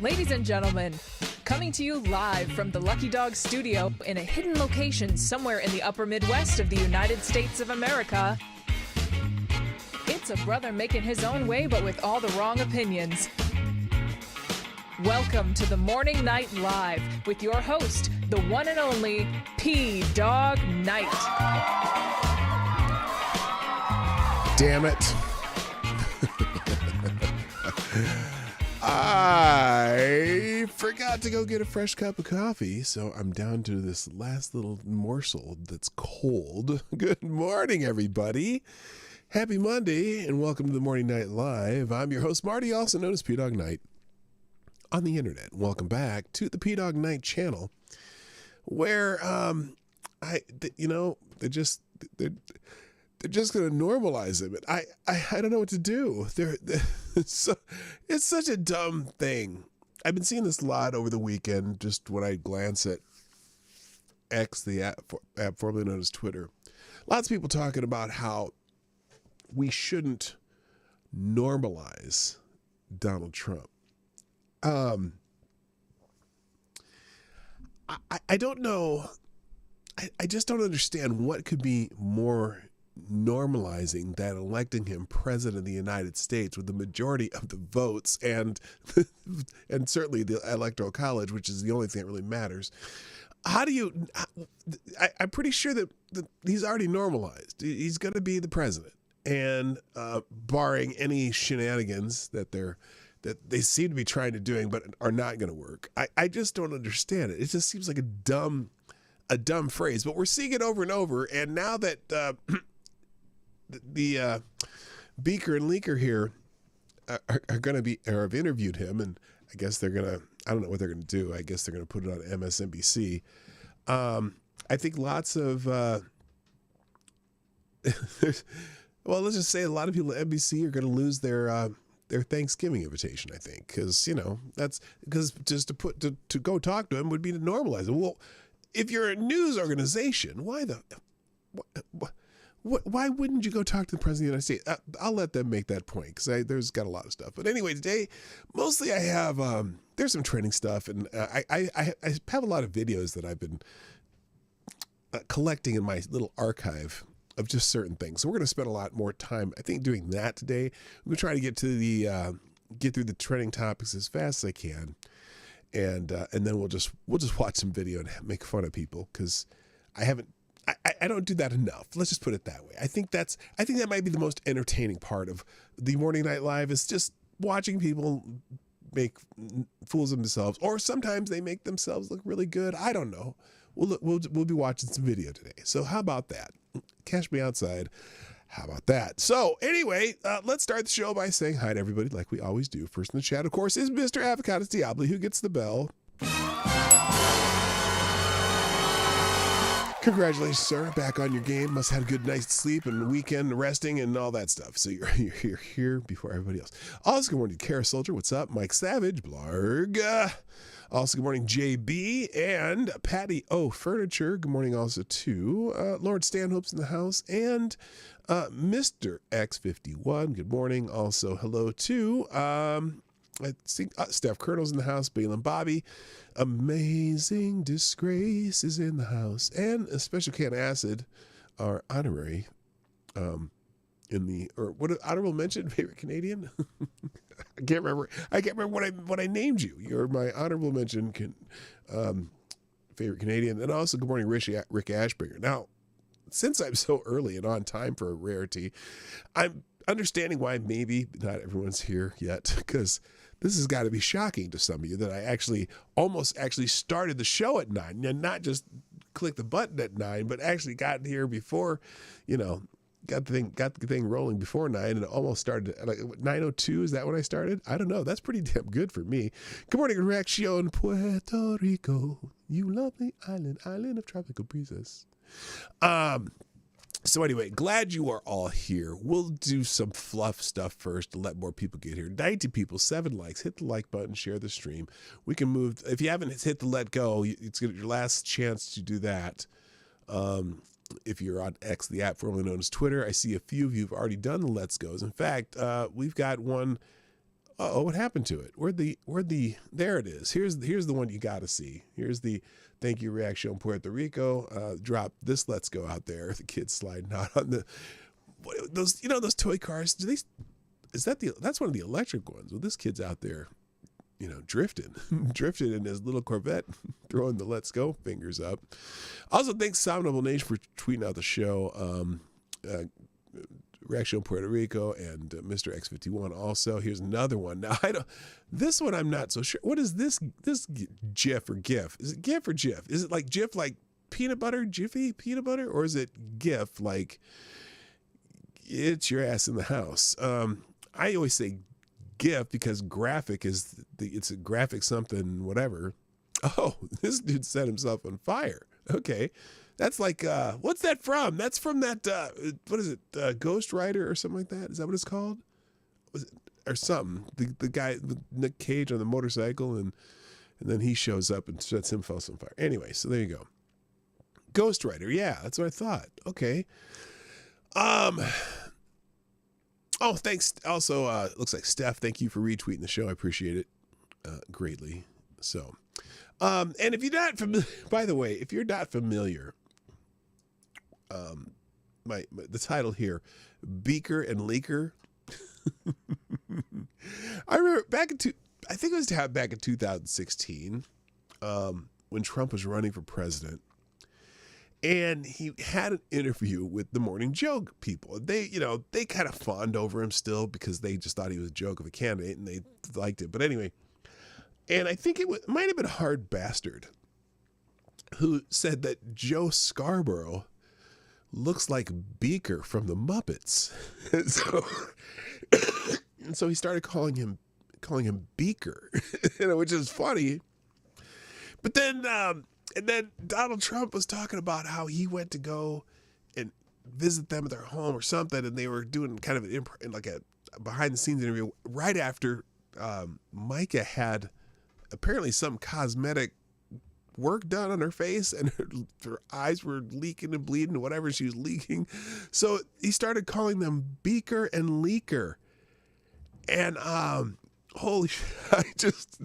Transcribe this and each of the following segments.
Ladies and gentlemen, coming to you live from the Lucky Dog studio in a hidden location somewhere in the upper Midwest of the United States of America, it's a brother making his own way but with all the wrong opinions. Welcome to the Morning Night Live with your host, the one and only Dawg Knight. Damn it. I forgot to go get a fresh cup of coffee, so I'm down to this last little morsel that's cold. Good morning, everybody. Happy Monday, and welcome to the Morning Night Live. I'm your host, Marty, also known as Dawg Knight on the internet. Welcome back to the Dawg Knight Channel, where they're just going to normalize it. I don't know what to do. It's such a dumb thing. I've been seeing this a lot over the weekend, just when I glance at X, the app formerly known as Twitter. Lots of people talking about how we shouldn't normalize Donald Trump. I don't know. I just don't understand what could be more normalizing than electing him president of the United States with the majority of the votes and certainly the electoral college, which is the only thing that really matters. How do you? I'm pretty sure that he's already normalized. He's going to be the president, and barring any shenanigans that they seem to be trying to doing but are not going to work. I just don't understand it. It just seems like a dumb phrase, but we're seeing it over and over. And now that the Beaker and Leaker here are going to be, or have interviewed him, and I guess they're going to, I don't know what they're going to do. I guess they're going to put it on MSNBC. I think lots of, well, let's just say a lot of people at NBC are going to lose their Thanksgiving invitation, I think, because, that's because just to go talk to him would be to normalize it. Well, if you're a news organization, why wouldn't you go talk to the president of the United States? I'll let them make that point, because there's got a lot of stuff. But anyway, today, mostly I have, there's some training stuff, and I have a lot of videos that I've been collecting in my little archive of just certain things. So we're going to spend a lot more time, I think, doing that today. I'm going to try to get through the trending topics as fast as I can. and then we'll just watch some video and make fun of people, because I don't do that enough. Let's just put it that way. I think that might be the most entertaining part of the Morning Night Live, is just watching people make fools of themselves, or sometimes they make themselves look really good. I don't know. We'll be watching some video today. So how about that? Catch me outside. How about that? So anyway, let's start the show by saying hi to everybody like we always do. First in the chat, of course, is Mr. Avocados Diablo, who gets the bell. Congratulations, sir. Back on your game. Must have had a good night's sleep and weekend resting and all that stuff. So you're here before everybody else. Also, good morning, Kara Soldier. What's up? Mike Savage. Blarg. Also, good morning, JB and Patty O Furniture. Good morning also to Lord Stanhope's in the house, and Mr. X51. Good morning. Also, hello to I think Steph Colonel's in the house. Balin Bobby. Amazing Disgrace is in the house, and a Special Can Acid, our honorary honorable mention, favorite Canadian. I can't remember what I named you. You're my honorable mention favorite Canadian. And also, good morning, Rick Ashbringer. Now, since I'm so early and on time for a rarity, I'm understanding why maybe not everyone's here yet, because this has got to be shocking to some of you that I almost started the show at 9, and not just clicked the button at 9, but actually got here before, got the thing rolling before 9, and it almost started at like 9:02. Is that when I started? I don't know. That's pretty damn good for me. Good morning, Reaction Puerto Rico, you lovely island of tropical breezes. So anyway, glad you are all here. We'll do some fluff stuff first to let more people get here. 90 people, 7 likes. Hit the like button, share the stream. We can move. If you haven't hit the let go, it's your last chance to do that. If you're on X, the app formerly known as Twitter, I see a few of you have already done the let's goes. In fact, we've got one. What happened to it? There it is. Here's the one you got to see. Here's the thank you reaction Puerto Rico. Drop this let's go out there. The kids sliding out on those toy cars. That's one of the electric ones. Well, this kid's out there, drifting in his little Corvette, throwing the let's go fingers up. Also, thanks Sound Noble Nation for tweeting out the show. Reaction Puerto Rico and Mr. X51 also. Here's another one. Now, this one I'm not so sure. What is this GIF or GIF? Is it GIF or GIF? Is it like GIF like peanut butter, Jiffy peanut butter? Or is it GIF like it's your ass in the house? I always say GIF because graphic it's a graphic something, whatever. Oh, this dude set himself on fire. Okay. That's like, what's that from? That's from that, what is it, Ghost Rider or something like that? Is that what it's called? Was it, or something? The guy with Nick Cage on the motorcycle, and then he shows up and sets himself on fire. Anyway, so there you go. Ghost Rider, yeah, that's what I thought. Okay. Oh, thanks. Also, looks like Steph, thank you for retweeting the show. I appreciate it greatly. So, and if you're not familiar, by the way, if you're not familiar, the title here, Beaker and Leaker. I remember I think it was back in 2016, when Trump was running for president, and he had an interview with the Morning Joke people. They kind of fawned over him still because they just thought he was a joke of a candidate and they liked it. But anyway, and I think it might have been Hard Bastard who said that Joe Scarborough looks like Beaker from the Muppets. and so he started calling him Beaker, which is funny. But then and then Donald Trump was talking about how he went to go and visit them at their home or something, and they were doing kind of a behind the scenes interview right after Micah had apparently some cosmetic work done on her face, and her eyes were leaking and bleeding, whatever she was leaking. So he started calling them Beaker and Leaker. And holy shit, I just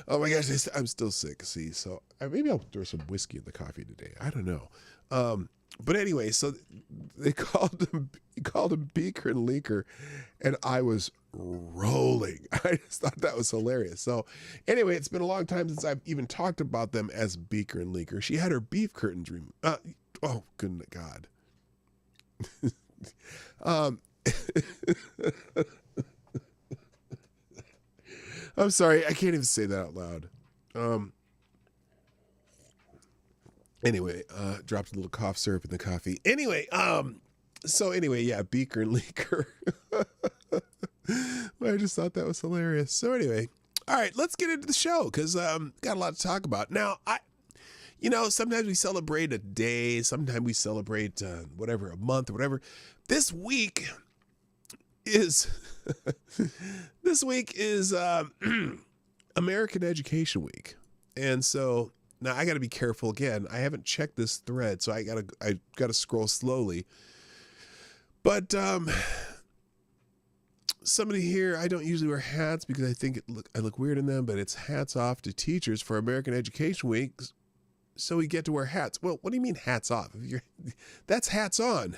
oh my gosh, I'm still sick. See, so maybe I'll throw some whiskey in the coffee today. I don't know. But anyway, so he called him Beaker and Leaker, and I was rolling. I just thought that was hilarious. So anyway, it's been a long time since I've even talked about them as Beaker and Leaker. She had her beef curtains removed. Oh, good God. I'm sorry. I can't even say that out loud. Anyway, dropped a little cough syrup in the coffee. Anyway, yeah, Beaker and Leaker. I just thought that was hilarious. So anyway, all right, let's get into the show because got a lot to talk about. Now, sometimes we celebrate a day, sometimes we celebrate whatever, a month or whatever. This week is American Education Week, and so now I got to be careful again. I haven't checked this thread, so I gotta scroll slowly. But somebody here, I don't usually wear hats because I think I look weird in them, but it's hats off to teachers for American Education Week. So we get to wear hats. Well, what do you mean hats off? That's hats on.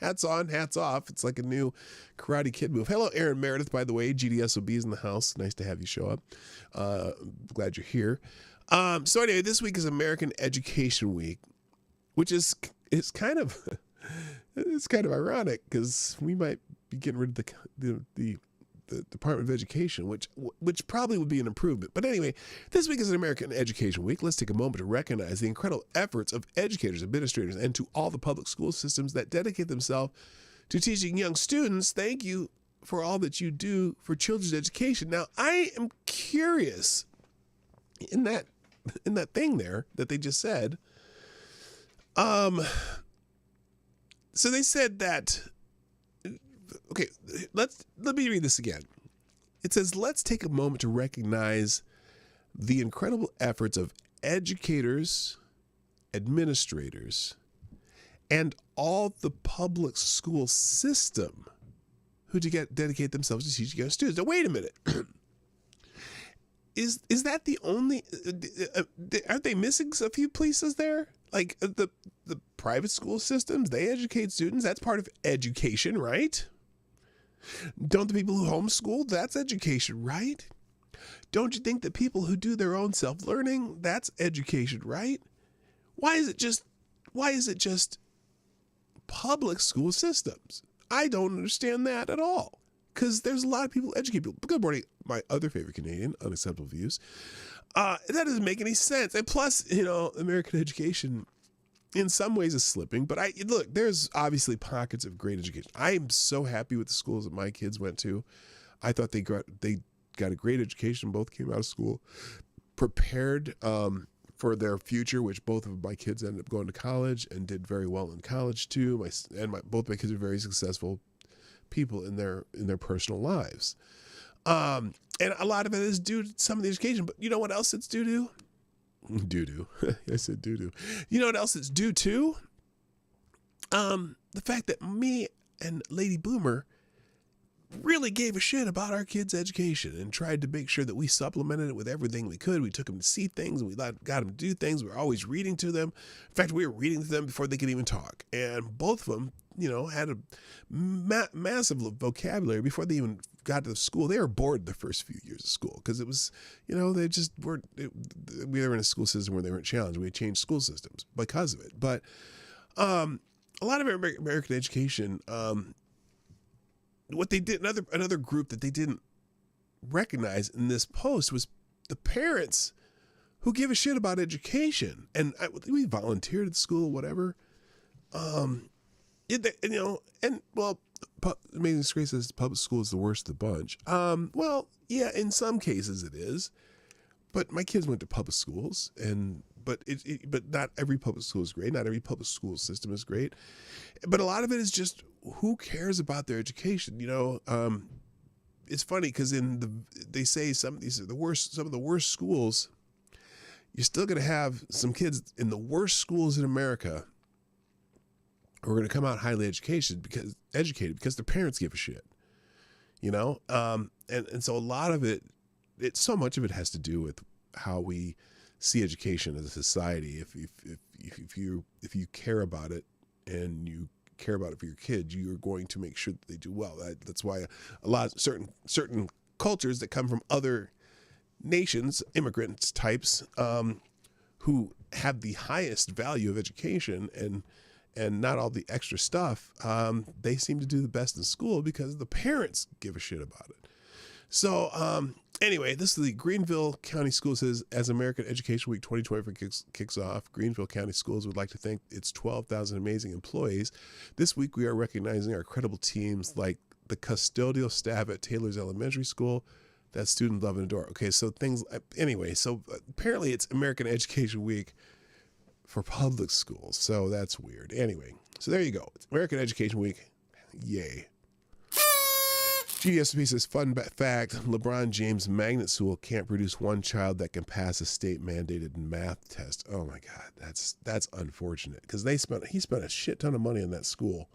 Hats on, hats off. It's like a new Karate Kid move. Hello, Aaron Meredith, by the way. GDSOB is in the house. Nice to have you show up. Glad you're here. So anyway, this week is American Education Week, which is kind of it's kind of ironic because we might be getting rid of the Department of Education, which probably would be an improvement. But anyway, this week is an American Education Week. Let's take a moment to recognize the incredible efforts of educators, administrators, and to all the public school systems that dedicate themselves to teaching young students. Thank you for all that you do for children's education. Now, I am curious in that thing there that they just said. So they said that. Okay, let me read this again. It says, let's take a moment to recognize the incredible efforts of educators, administrators, and all the public school system who dedicate themselves to teaching young students. Now, wait a minute. Is that the only? Aren't they missing a few pieces there? Like the private school systems, they educate students. That's part of education, right? Don't the people who homeschool, that's education, right? Don't you think that people who do their own self-learning, that's education, right? Why is it just public school systems? I don't understand that at all. Because there's a lot of people who educate people. Good morning, my other favorite Canadian, Unacceptable Views. That doesn't make any sense. And plus, American education in some ways is slipping, but look, there's obviously pockets of great education. I am so happy with the schools that my kids went to. I thought they got a great education. Both came out of school prepared for their future, which both of my kids ended up going to college and did very well in college too. Both my kids are very successful people in their personal lives. And a lot of it is due to some of the education, but you know what else it's due to? Doo-doo. I said doo-doo. You know what else it's due to? The fact that me and Lady Boomer really gave a shit about our kids' education and tried to make sure that we supplemented it with everything we could. We took them to see things and we got them to do things. We were always reading to them. In fact, we were reading to them before they could even talk. And both of them, had a massive vocabulary before they even got to the school. They were bored the first few years of school because it was, they just weren't. We were in a school system where they weren't challenged. We had changed school systems because of it. But a lot of American education, what they did, another group that they didn't recognize in this post was the parents who give a shit about education. And we volunteered at school, whatever. Amazing Grace says public school is the worst of the bunch. Well, yeah, in some cases it is, but my kids went to public schools, but not every public school is great. Not every public school system is great, but a lot of it is just who cares about their education. It's funny because they say some of the worst schools. You're still going to have some kids in the worst schools in America who are going to come out highly educated because their parents give a shit, and so a lot of it, so much of it has to do with how we see education as a society. If you care about it and you care about it for your kids, you're going to make sure that they do well. That's why a lot of certain cultures that come from other nations, immigrants types, who have the highest value of education and not all the extra stuff, they seem to do the best in school because the parents give a shit about it. So anyway, this is the Greenville County Schools says, as American Education Week 2024 kicks off, Greenville County Schools would like to thank its 12,000 amazing employees. This week we are recognizing our credible teams like the custodial staff at Taylor's Elementary School that students love and adore. Okay, so anyway, so apparently it's American Education Week for public schools, so that's weird. Anyway, so there you go. It's American Education Week. Yay. GDSP says, fun fact, LeBron James Magnet School can't produce one child that can pass a state-mandated math test. Oh my God, that's unfortunate because he spent a shit ton of money on that school.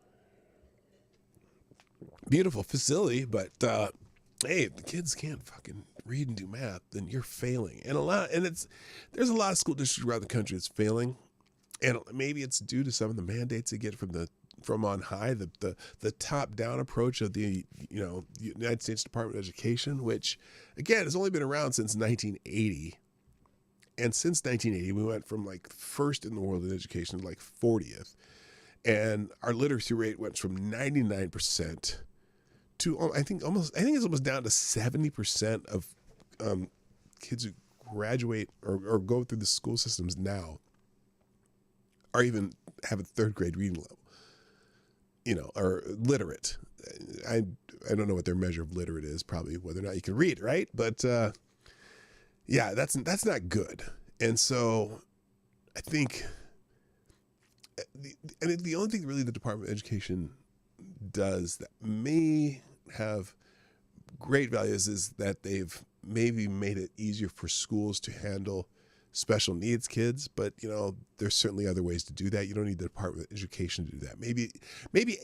Beautiful facility, but hey, if the kids can't fucking read and do math, then you're failing. And there's a lot of school districts around the country that's failing, and maybe it's due to some of the mandates they get from on high, the top-down approach of the United States Department of Education, which again has only been around since 1980. And since 1980, we went from like first in the world in education to like 40th, and our literacy rate went from 99% to I think it's almost down to 70% of kids who graduate or go through the school systems now are even have a third grade reading level. Or literate. I don't know what their measure of literate is, probably whether or not you can read, right? But yeah, that's not good. And so I think the only thing really the Department of Education does that may have great values is that they've maybe made it easier for schools to handle special needs kids, but there's certainly other ways to do that. You don't need the Department of Education to do that. Maybe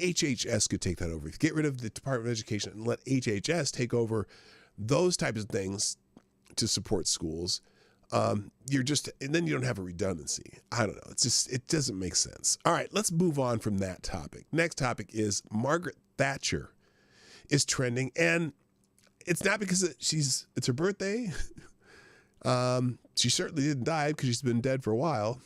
HHS could take that over. If you get rid of the Department of Education and let HHS take over those types of things to support schools, and then you don't have a redundancy. I don't know. It doesn't make sense. All right, let's move on from that topic. Next topic is Margaret Thatcher is trending, and it's not because it's her birthday. She certainly didn't die because she's been dead for a while,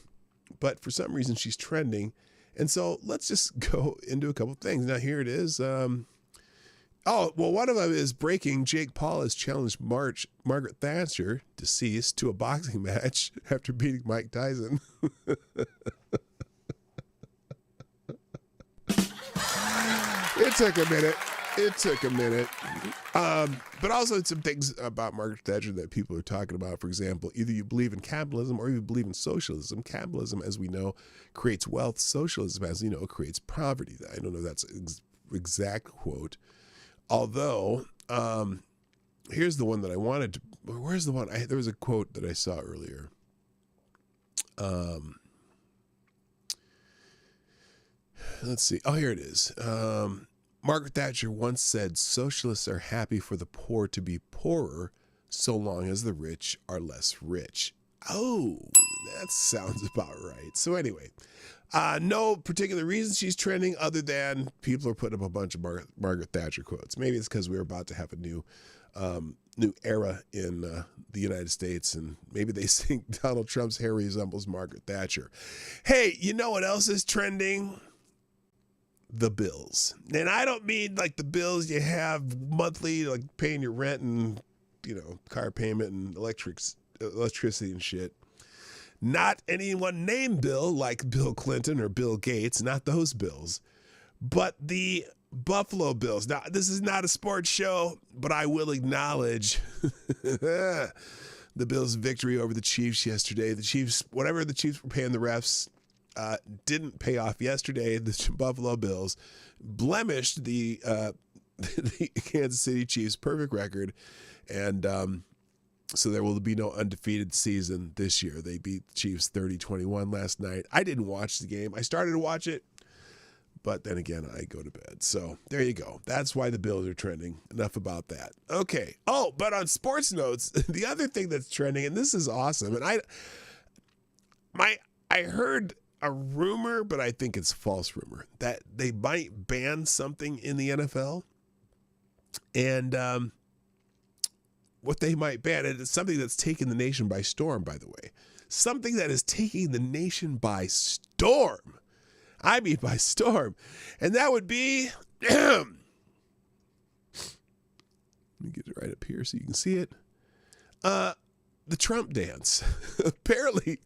but for some reason she's trending. And so let's just go into a couple of things. Now here it is. One of them is breaking. Jake Paul has challenged Margaret Thatcher, deceased, to a boxing match after beating Mike Tyson. It took a minute. But also some things about Margaret Thatcher that people are talking about. For example, either you believe in capitalism or you believe in socialism. Capitalism, as we know, creates wealth. Socialism, as you know, creates poverty. I don't know if that's an exact quote. Although, here's the one that I wanted to... Where's the one? There was a quote that I saw earlier. Let's see. Oh, here it is. Margaret Thatcher once said, socialists are happy for the poor to be poorer so long as the rich are less rich. Oh, that sounds about right. So anyway, no particular reason she's trending other than people are putting up a bunch of Margaret Thatcher quotes. Maybe it's because we're about to have a new era in the United States, and maybe they think Donald Trump's hair resembles Margaret Thatcher. Hey, you know what else is trending? The bills. And I don't mean like the bills you have monthly, like paying your rent and, car payment and electricity and shit. Not any one name bill like Bill Clinton or Bill Gates, not those bills, but the Buffalo Bills. Now, this is not a sports show, but I will acknowledge the Bills' victory over the Chiefs yesterday. The Chiefs, whatever the Chiefs were paying the refs, didn't pay off yesterday. The Buffalo Bills blemished the Kansas City Chiefs' perfect record, and so there will be no undefeated season this year. They beat the Chiefs 30-21 last night. I didn't watch the game. I started to watch it, but then again, I go to bed. So there you go. That's why the Bills are trending. Enough about that. Okay. Oh, but on sports notes, the other thing that's trending, and this is awesome, and I heard a rumor, but I think it's false rumor, that they might ban something in the NFL. And what they might ban, and it's something that's taken the nation by storm, by the way. Something that is taking the nation by storm. I mean by storm. And that would be, let me get it right up here so you can see it. The Trump dance. Apparently,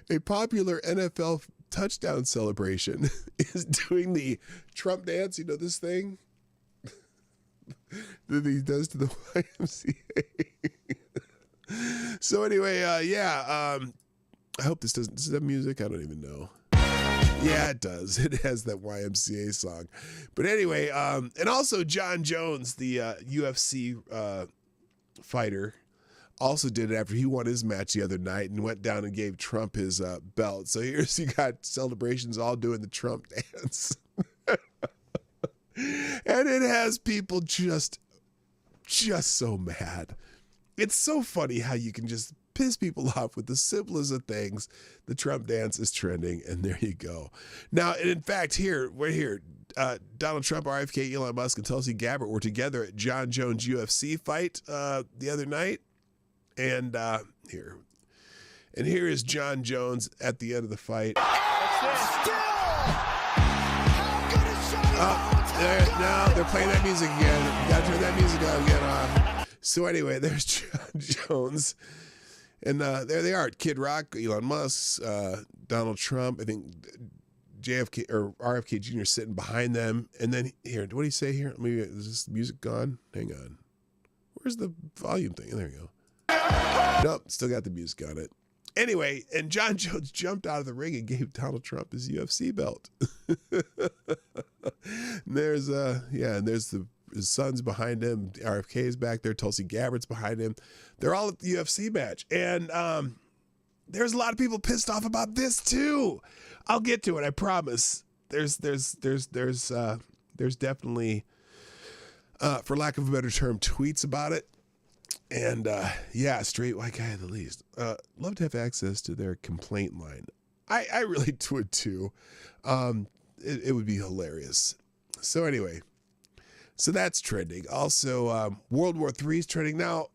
a popular NFL touchdown celebration is doing the Trump dance. You know this thing that he does to the YMCA. So anyway, I hope this doesn't. Does it have music? I don't even know. Yeah, it does. It has that YMCA song. But anyway, and also John Jones, the UFC fighter, also did it after he won his match the other night and went down and gave Trump his belt. So here's you got celebrations all doing the Trump dance. And it has people just so mad. It's so funny how you can just piss people off with the simplest of things. The Trump dance is trending, and there you go. Now, and in fact, we're here. Donald Trump, RFK, Elon Musk, and Tulsi Gabbard were together at John Jones' UFC fight the other night. And here is John Jones at the end of the fight. Now they're playing that music again. You gotta turn that music down again. So anyway, there's John Jones. And there they are, Kid Rock, Elon Musk, Donald Trump, I think JFK or RFK Jr. sitting behind them. And then here, what do you say here? Maybe is this music gone? Hang on. Where's the volume thing? There you go. Nope, still got the music on it. Anyway, and John Jones jumped out of the ring and gave Donald Trump his UFC belt. And there's his son's behind him. RFK's back there. Tulsi Gabbard's behind him. They're all at the UFC match. And there's a lot of people pissed off about this too. I'll get to it, I promise. There's definitely, for lack of a better term, tweets about it. And straight white guy at the least. Love to have access to their complaint line. I really would too. It would be hilarious. So anyway, so that's trending. Also, World War III is trending now.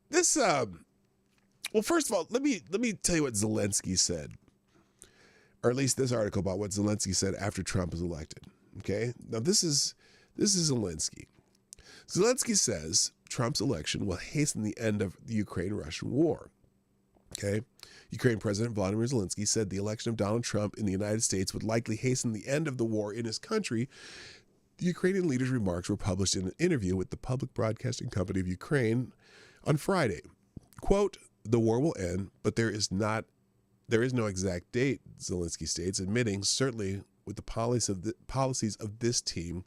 This well, first of all, let me tell you what Zelensky said, or at least this article about what Zelensky said after Trump was elected. Okay, now this is Zelensky. Zelensky says Trump's election will hasten the end of the Ukraine-Russian war. Okay, Ukraine President Volodymyr Zelensky said the election of Donald Trump in the United States would likely hasten the end of the war in his country. The Ukrainian leader's remarks were published in an interview with the Public Broadcasting Company of Ukraine on Friday. Quote, "The war will end, but there is no exact date," Zelensky states, admitting certainly with the policies of this team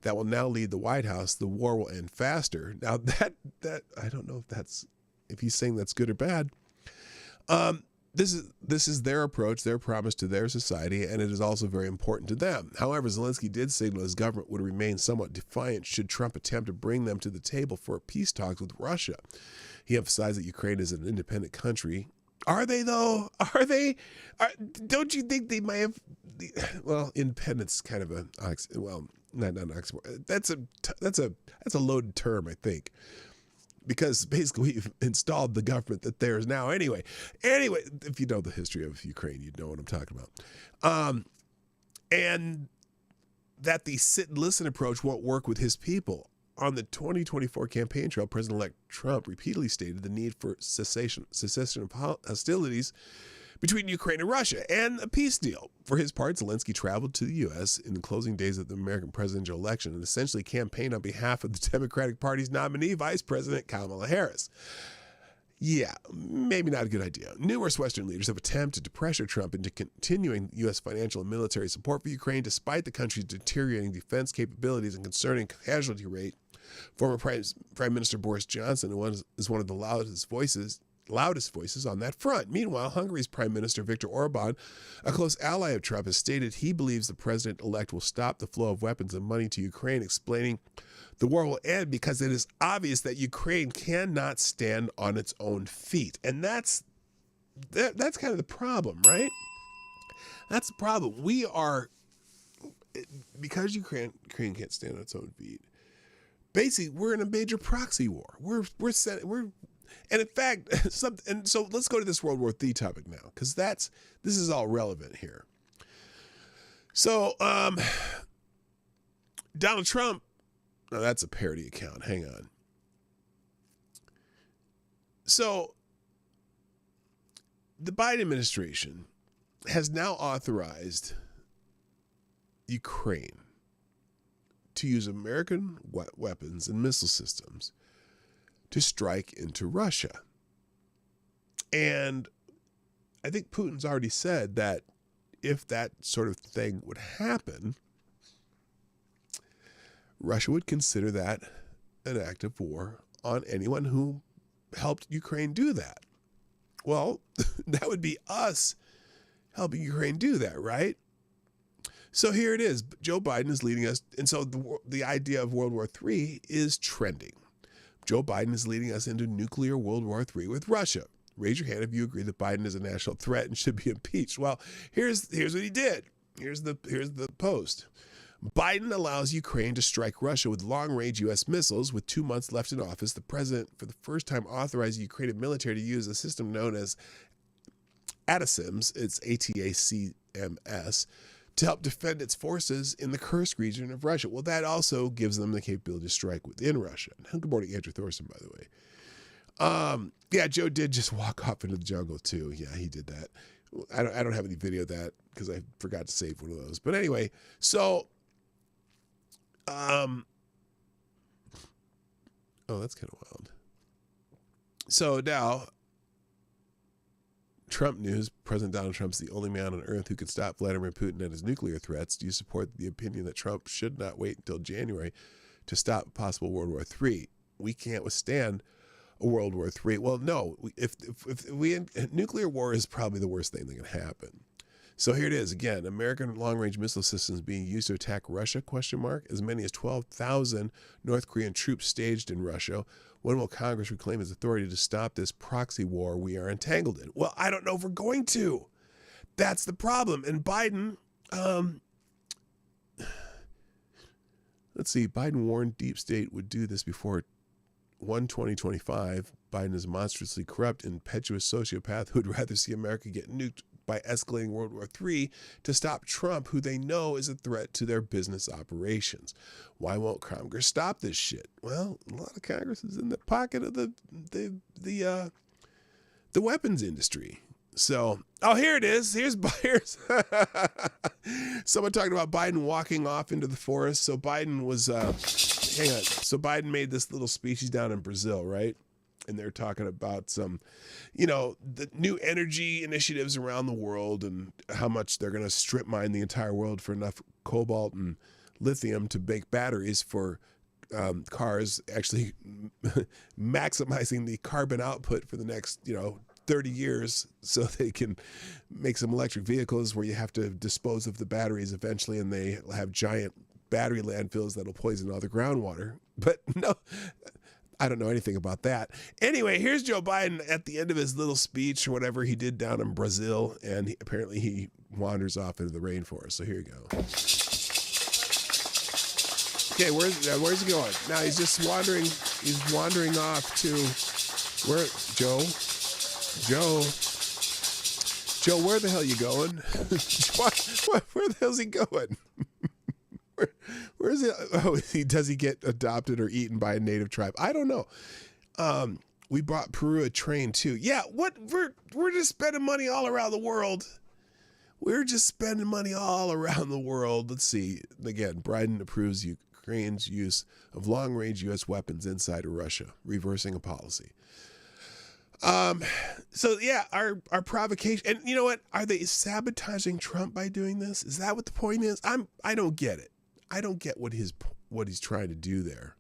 that will now lead the White House, the war will end faster. Now that I don't know if he's saying that's good or bad. This is their approach, their promise to their society, and it is also very important to them. However, Zelensky did signal his government would remain somewhat defiant should Trump attempt to bring them to the table for peace talks with Russia. He emphasized that Ukraine is an independent country. Are they though? Are they? Don't you think they might have? Well, independence kind of not an oxymoron. That's a loaded term, I think. Because basically we've installed the government that there is now anyway. Anyway, if you know the history of Ukraine, you know what I'm talking about. And that the sit and listen approach won't work with his people. On the 2024 campaign trail, President-elect Trump repeatedly stated the need for cessation of hostilities between Ukraine and Russia and a peace deal. For his part, Zelensky traveled to the U.S. in the closing days of the American presidential election and essentially campaigned on behalf of the Democratic Party's nominee, Vice President Kamala Harris. Yeah, maybe not a good idea. Numerous Western leaders have attempted to pressure Trump into continuing U.S. financial and military support for Ukraine despite the country's deteriorating defense capabilities and concerning casualty rate. Former Prime Minister Boris Johnson is one of the loudest voices on that front. Meanwhile, Hungary's Prime Minister Viktor Orban, a close ally of Trump, has stated he believes the president-elect will stop the flow of weapons and money to Ukraine, explaining the war will end because it is obvious that Ukraine cannot stand on its own feet. And that's that's kind of the problem, right? That's the problem. We are, because Ukraine can't stand on its own feet. Basically, we're in a major proxy war. And in fact, and so let's go to this World War III topic now, because this is all relevant here. So, Donald Trump, no, that's a parody account. Hang on. So, the Biden administration has now authorized Ukraine to use American weapons and missile systems to strike into Russia. And I think Putin's already said that if that sort of thing would happen, Russia would consider that an act of war on anyone who helped Ukraine do that. Well, that would be us helping Ukraine do that, right? So here it is. Joe Biden is leading us. And so the idea of World War III is trending. Joe Biden is leading us into nuclear World War III with Russia. Raise your hand if you agree that Biden is a national threat and should be impeached. Well, here's what he did. Here's the post. Biden allows Ukraine to strike Russia with long-range U.S. missiles. With 2 months left in office, the president, for the first time, authorized the Ukrainian military to use a system known as ATACMS, it's ATACMS, to help defend its forces in the Kursk region of Russia. Well, that also gives them the capability to strike within Russia. Good morning, Andrew Thorson, by the way. Yeah, Joe did just walk off into the jungle, too. Yeah, he did that. I don't have any video of that because I forgot to save one of those. But anyway, so... oh, that's kind of wild. So now, Trump news. President Donald Trump's the only man on earth who could stop Vladimir Putin and his nuclear threats. Do you support the opinion that Trump should not wait until January to stop a possible World War III? We can't withstand a World War III. Well, no. If nuclear war is probably the worst thing that can happen. So here it is again. American long-range missile systems being used to attack Russia? As many as 12,000 North Korean troops staged in Russia. When will Congress reclaim its authority to stop this proxy war we are entangled in? Well, I don't know if we're going to. That's the problem. And Biden, let's see. Biden warned deep state would do this before 2025. Biden is a monstrously corrupt, impetuous sociopath who would rather see America get nuked by escalating World War III to stop Trump, who they know is a threat to their business operations. Why won't Congress stop this shit? Well, a lot of Congress is in the pocket of the weapons industry. So, oh, here it is. Here's someone talking about Biden walking off into the forest. So Biden was, hang on. So Biden made this little speech. He's down in Brazil, right? And they're talking about some, the new energy initiatives around the world and how much they're going to strip mine the entire world for enough cobalt and lithium to make batteries for cars, actually maximizing the carbon output for the next, 30 years so they can make some electric vehicles where you have to dispose of the batteries eventually, and they have giant battery landfills that'll poison all the groundwater. But no, I don't know anything about that. Anyway, here's Joe Biden at the end of his little speech or whatever he did down in Brazil, and apparently he wanders off into the rainforest. So here you go. Okay, where's he going? Now he's just wandering. He's wandering off to where? Joe, where the hell are you going? Where the hell's he going? Where is it? Oh, does he get adopted or eaten by a native tribe? I don't know. We brought Peru a train too. Yeah, what? We're just spending money all around the world. We're just spending money all around the world. Let's see. Again, Biden approves Ukraine's use of long-range U.S. weapons inside of Russia, reversing a policy. So yeah, our provocation, and you know what? Are they sabotaging Trump by doing this? Is that what the point is? I don't get it. I don't get what he's trying to do there.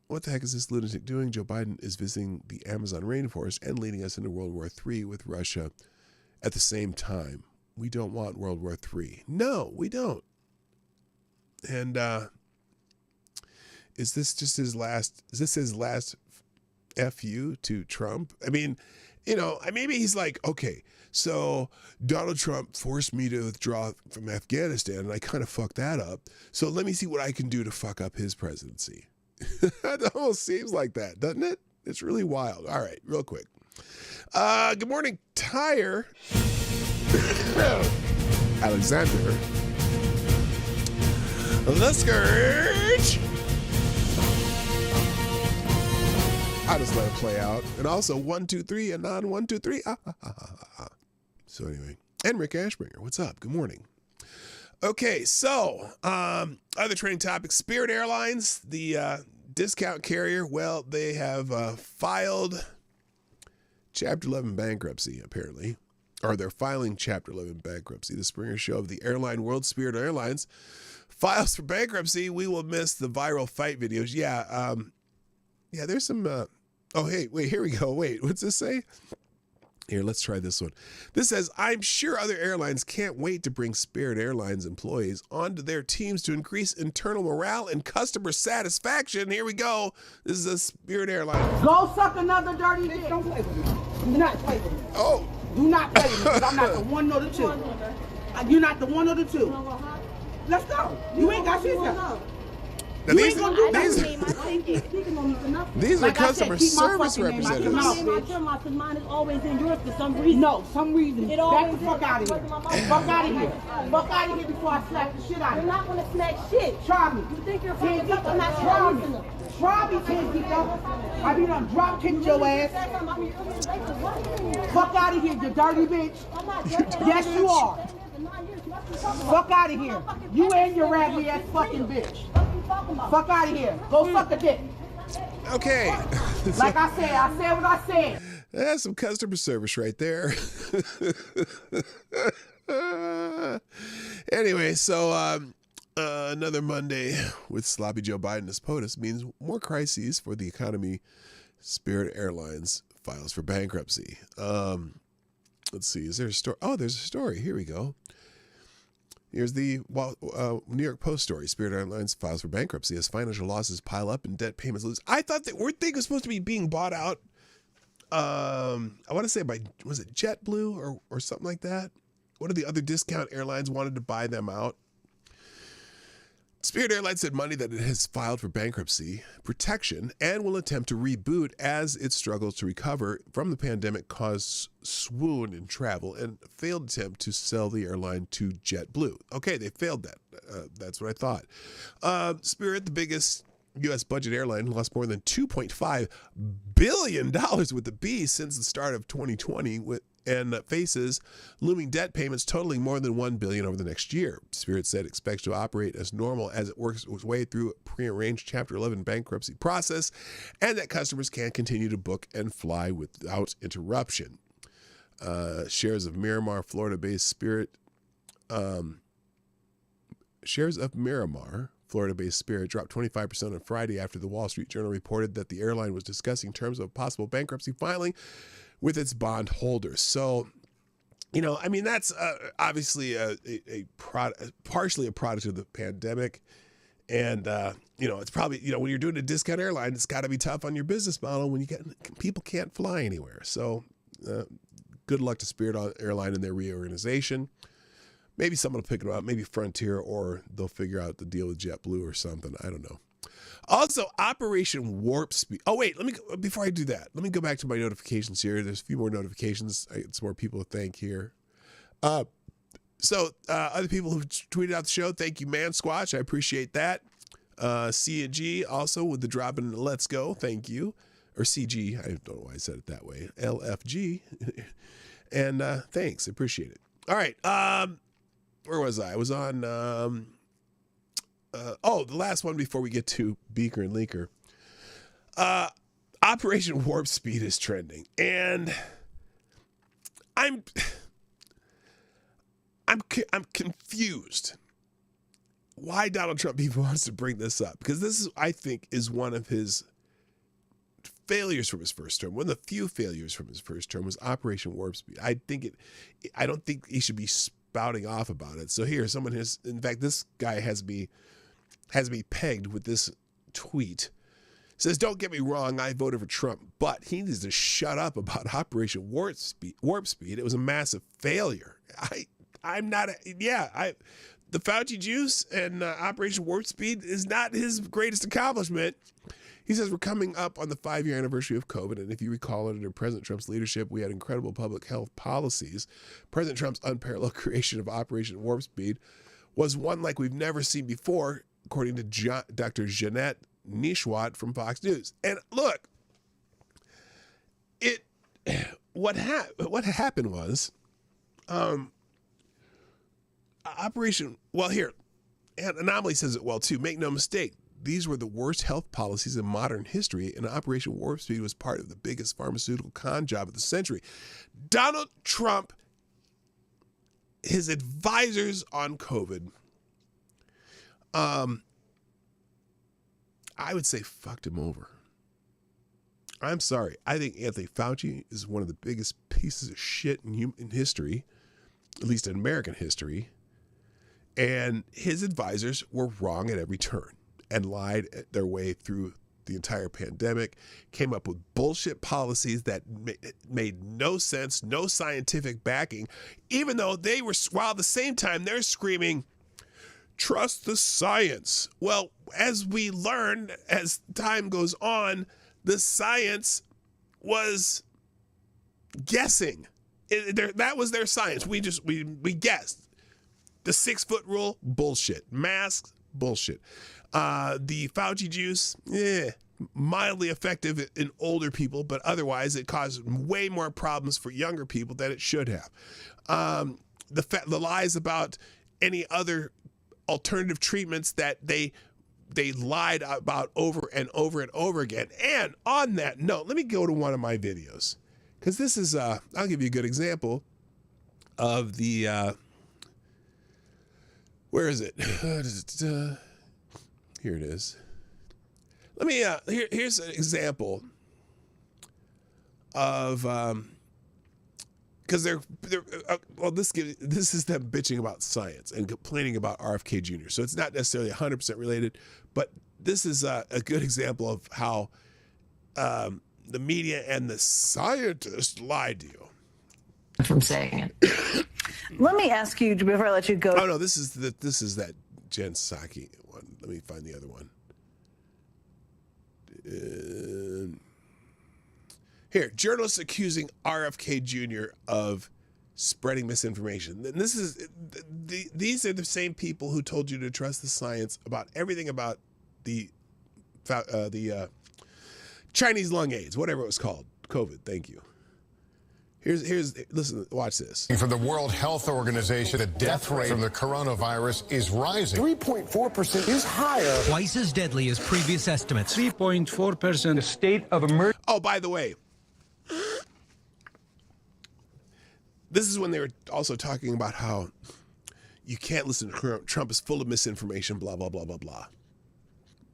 What the heck is this lunatic doing? Joe Biden is visiting the Amazon rainforest and leading us into World War III with Russia at the same time. We don't want World War III. No, we don't. And is this his last FU to Trump. I mean, maybe he's like, okay, so Donald Trump forced me to withdraw from Afghanistan, and I kind of fucked that up. So let me see what I can do to fuck up his presidency. It almost seems like that, doesn't it? It's really wild. All right, real quick. Good morning, Tyre. Alexander. The Scourge. I'll just let it play out. And also 1, 2, 3, and non 1, 2, 3. So anyway, and Rick Ashbringer, what's up? Good morning. Okay, so other trending topics. Spirit Airlines, the discount carrier. Well, they have filed Chapter 11 bankruptcy, apparently. Or they're filing Chapter 11 bankruptcy. The Springer Show of the airline world, Spirit Airlines, files for bankruptcy. We will miss the viral fight videos. Yeah, there's some... oh, hey, wait, here we go. Wait, what's this say? Here, let's try this one. This says, I'm sure other airlines can't wait to bring Spirit Airlines employees onto their teams to increase internal morale and customer satisfaction. Here we go. This is a Spirit Airline. Go suck another dirty dick. Don't play with me. Do not play with me. Oh. Do not play with me, because I'm not the one nor the two. You're not the one or the two. Let's go. You ain't got shit done. Now these are customer service representatives. Mine is always in yours for some reason. No, some reason. It Back always the fuck out of here. Fuck out of here. Fuck out of here before I slap the shit out of You're you. not gonna smack shit. Try me. You think you're fucking up? I'm not Try trying me. to. Try me, Tinsy. I be done drop kicked your ass. Fuck out of here, you dirty bitch. Yes, you are. Fuck out of here. You and your raggedy ass fucking bitch. Fuck out of here. Go suck a dick. Okay. Like I said what I said. That's some customer service right there. Anyway, so another Monday with sloppy Joe Biden as POTUS means more crises for the economy. Spirit Airlines files for bankruptcy. Let's see. Is there a story? Oh, there's a story. Here we go. Here's the New York Post story. Spirit Airlines files for bankruptcy as financial losses pile up and debt payments lose. I thought that weren't they supposed to be being bought out? I want to say by, was it JetBlue or something like that? One of the other discount airlines wanted to buy them out. Spirit Airlines said Monday that it has filed for bankruptcy protection and will attempt to reboot as it struggles to recover from the pandemic caused swoon in travel and a failed attempt to sell the airline to JetBlue. Okay, they failed that. That's what I thought. Spirit, the biggest U.S. budget airline, lost more than $2.5 billion with the B since the start of 2020 and faces looming debt payments totaling more than $1 billion over the next year. Spirit said it expects to operate as normal as it works its way through a prearranged Chapter 11 bankruptcy process and that customers can continue to book and fly without interruption. Shares of Miramar, Florida-based Spirit dropped 25% on Friday after the Wall Street Journal reported that the airline was discussing terms of possible bankruptcy filing with its bond holders. So, that's obviously partially a product of the pandemic. And, it's probably, when you're doing a discount airline, it's got to be tough on your business model when people can't fly anywhere. So good luck to Spirit Airline and their reorganization. Maybe someone will pick it up, maybe Frontier, or they'll figure out the deal with JetBlue or something. I don't know. Also, Operation Warp Speed. Oh, wait, before I do that, let me go back to my notifications here. There's a few more notifications. Some more people to thank here. So other people who've tweeted out the show, thank you, Man Squatch. I appreciate that. C&G also with the drop in Let's Go. Thank you. Or CG. I don't know why I said it that way. LFG. And thanks. I appreciate it. All right. Where was I? I was on... the last one before we get to Beaker and Leaker. Operation Warp Speed is trending, and I'm confused why Donald Trump even wants to bring this up, because this is, I think, is one of his failures from his first term. One of the few failures from his first term was Operation Warp Speed. I don't think he should be spouting off about it. So here, someone has, in fact, this guy has me pegged with this tweet Says, don't get me wrong, I voted for Trump, but he needs to shut up about Operation Warp Speed. It was a massive failure. The Fauci juice and Operation Warp Speed is not his greatest accomplishment. He says, we're coming up on the 5-year anniversary of COVID, and if you recall, under President Trump's leadership, we had incredible public health policies. President Trump's unparalleled creation of Operation Warp Speed was one like we've never seen before, according to Dr. Jeanette Nishwat from Fox News. And look, what happened was Operation, well, here, and Anomaly says it well too, make no mistake, these were the worst health policies in modern history, and Operation Warp Speed was part of the biggest pharmaceutical con job of the century. Donald Trump, his advisors on COVID, I would say fucked him over. I'm sorry. I think Anthony Fauci is one of the biggest pieces of shit in history, at least in American history. And his advisors were wrong at every turn and lied their way through the entire pandemic, came up with bullshit policies that made no sense, no scientific backing, even though they were, while at the same time they're screaming, trust the science. Well, as we learn, as time goes on, the science was guessing. That was their science. We guessed. The 6-foot rule, bullshit. Masks, bullshit. The Fauci juice, mildly effective in older people, but otherwise it caused way more problems for younger people than it should have. The lies about any other alternative treatments that they lied about over and over and over again. And on that note, let me go to one of my videos, because this is I'll give you a good example of the where is it? Here it is. Let me here's an example of because this is them bitching about science and complaining about RFK Jr. So it's not necessarily 100% related, but this is a good example of how the media and the scientists lied to you. From saying it. Let me ask you before I let you go. Oh no, this is that Jen Psaki one. Let me find the other one. Here, journalists accusing RFK Jr. of spreading misinformation. And these are the same people who told you to trust the science about everything about the Chinese lung AIDS, whatever it was called, COVID. Thank you. Listen, watch this. From the World Health Organization, the death rate from the coronavirus is rising. 3.4% is higher. Twice as deadly as previous estimates. 3.4%. The state of emergency. Oh, by the way, this is when they were also talking about how you can't listen to Trump. Trump is full of misinformation, blah, blah, blah, blah, blah.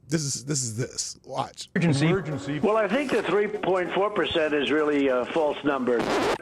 This is. Watch. Emergency. Well, I think the 3.4% is really a false number.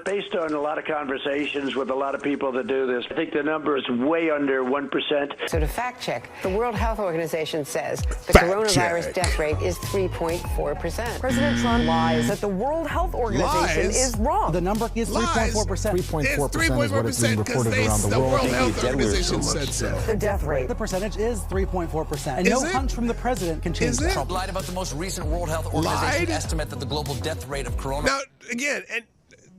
Based on a lot of conversations with a lot of people that do this, I think the number is way under 1%. So to fact check, the World Health Organization says the coronavirus death rate is 3.4%. President Trump lies that the World Health Organization is wrong. The number is 3.4%. 3.4% is what is being reported around the world. The World Health Organization said so. The death rate. The percentage is 3.4%. And no hunch from the president can change that. Trump lied about the most recent World Health Organization estimate that the global death rate of corona. Now, again, and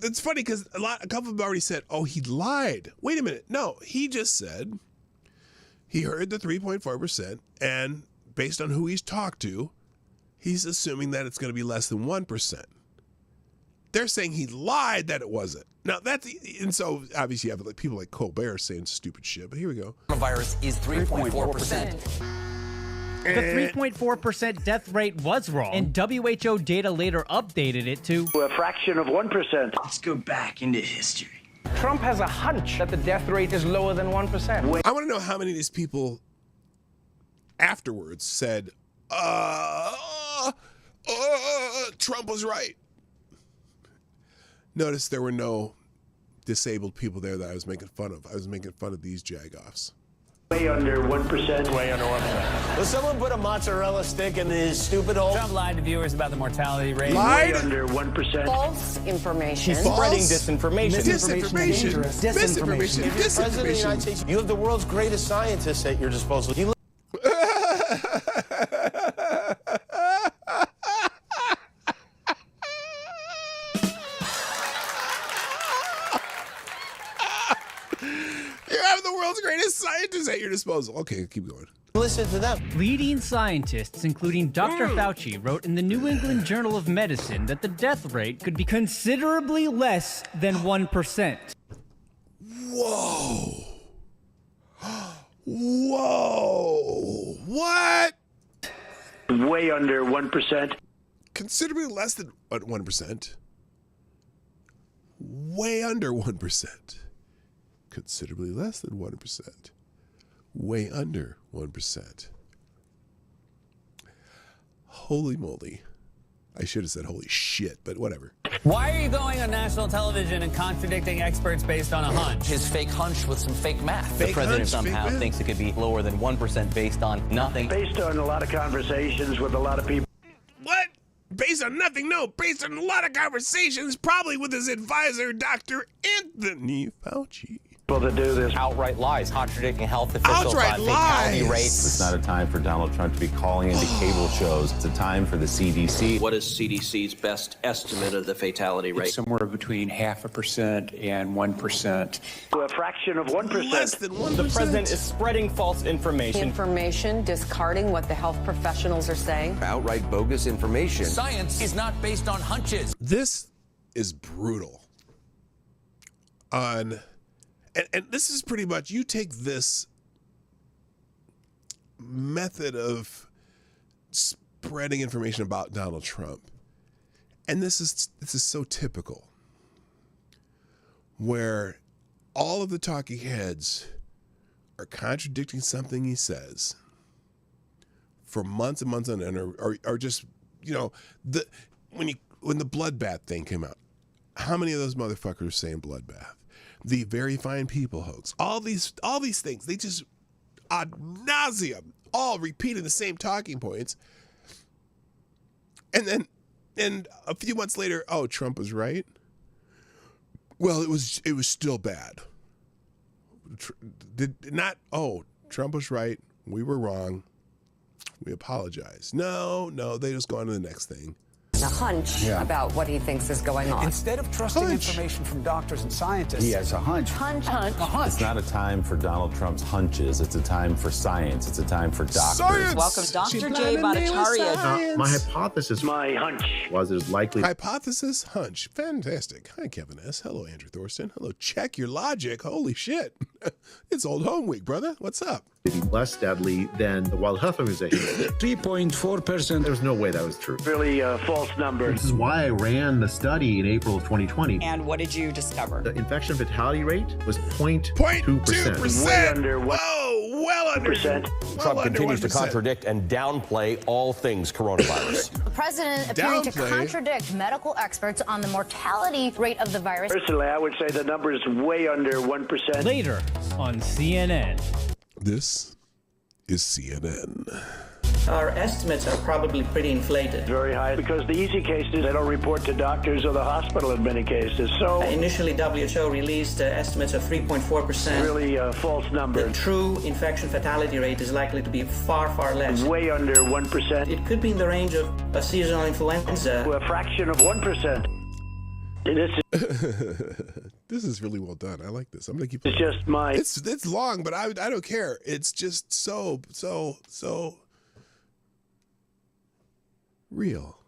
it's funny because a couple of them already said, oh, he lied. Wait a minute. No, he just said he heard the 3.4%, and based on who he's talked to, he's assuming that it's going to be less than 1%. They're saying he lied that it wasn't. Now, and so obviously you have people like Colbert saying stupid shit, but here we go. Coronavirus is 3.4%. The 3.4% death rate was wrong, and WHO data later updated it to A fraction of 1%. Let's go back into history. Trump has a hunch that the death rate is lower than 1%. I want to know how many of these people afterwards said, Trump was right. Notice there were no disabled people there that I was making fun of. I was making fun of these jagoffs. Way under 1%. Way under 1%. Will someone put a mozzarella stick in his stupid hole? Trump lied to viewers about the mortality rate. Way under 1%. False information. He's spreading disinformation. Disinformation. Misinformation. If you're president of the United States, you have the world's greatest scientists at your disposal. You have the world's greatest scientists at your disposal. Okay, keep going. Listen to them. Leading scientists, including Dr. Fauci, wrote in the New England Journal of Medicine that the death rate could be considerably less than 1%. Whoa. Whoa. What? Way under 1%. Considerably less than 1%. Way under 1%. Considerably less than 1%. Way under 1%. Holy moly. I should have said holy shit, but whatever. Why are you going on national television and contradicting experts based on a hunch? His fake hunch with some fake math. Fake The president hunch, somehow fake math. thinks it could be lower than 1% based on nothing. Based on a lot of conversations with a lot of people. What? Based on nothing? No, based on a lot of conversations, probably with his advisor, Dr. Anthony Fauci. To do this. Outright lies, contradicting health officials Outright on fatality lies. rates. It's not a time for Donald Trump to be calling into cable shows. It's a time for the CDC. What is CDC's best estimate of the fatality rate? It's somewhere between 0.5% and 1%. A fraction of 1%. Less than 1%. The president is spreading false information. Information, discarding what the health professionals are saying. Outright bogus information. Science is not based on hunches. This is brutal. And this is pretty much, you take this method of spreading information about Donald Trump, and this is so typical, where all of the talking heads are contradicting something he says for months and months on end, or just, you know, when the bloodbath thing came out, how many of those motherfuckers are saying bloodbath? The very fine people hoax. All these things, they just ad nauseum, all repeating the same talking points. And a few months later, oh, Trump was right. Well, it was still bad. Trump was right. We were wrong. We apologize. No, they just go on to the next thing. A hunch about what he thinks is going on. Instead of trusting information from doctors and scientists, He has a hunch. Hunch. It's not a time for Donald Trump's hunches. It's a time for science. It's a time for doctors. Science! Welcome, Dr. J. Bhattacharya. My hypothesis My hunch. was it likely Hypothesis hunch. Fantastic. Hi, Kevin S. Hello, Andrew Thorsten. Hello, check your logic. Holy shit. It's Old Home Week, brother. What's up? to be less deadly than the World Health Organization. 3.4%. There's no way that was true. Really a false number. This is why I ran the study in April of 2020. And what did you discover? The infection fatality rate was 0.2%. 0.2%. Way under. Whoa, well under. Percent. Trump continues to contradict and downplay all things coronavirus. The president appearing to contradict medical experts on the mortality rate of the virus. Personally, I would say the number is way under 1%. Later on CNN. This is CNN. Our estimates are probably pretty inflated. Very high because the easy cases, they don't report to doctors or the hospital in many cases. So initially, WHO released estimates of 3.4%. Really a false number. The true infection fatality rate is likely to be far, far less. Way under 1%. It could be in the range of a seasonal influenza. A fraction of 1%. This is really well done. I like this. I'm gonna keep. It's just my. It's long, but I don't care. It's just so real.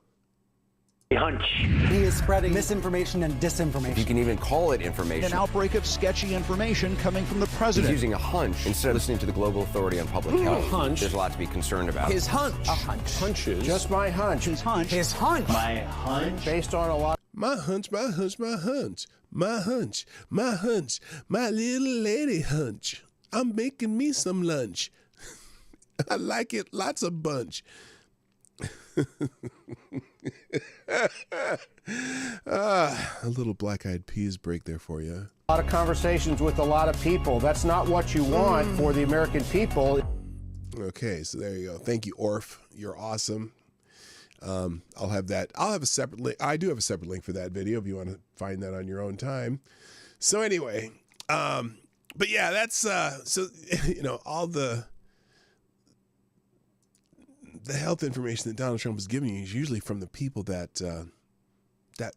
Hunch. He is spreading misinformation and disinformation. You can even call it information. An outbreak of sketchy information coming from the president. He's using a hunch instead of listening to the Global Authority on Public Health. Hunch. There's a lot to be concerned about. His hunch. A hunch. Hunches. Just my hunch. His hunch. His hunch. My hunch. Based on a lot. My hunch, my hunch, my hunch, my hunch, my hunch, my little lady hunch. I'm making me some lunch. I like it, lots of bunch. A little Black Eyed Peas break there for you. A lot of conversations with a lot of people. That's not what you want for the American people. Okay, so there you go. Thank you, Orf. You're awesome. I'll have that. I'll have a separate link. I do have a separate link for that video if you want to find that on your own time. So anyway, but yeah, that's so you know, all the health information that Donald Trump was giving you is usually from the people that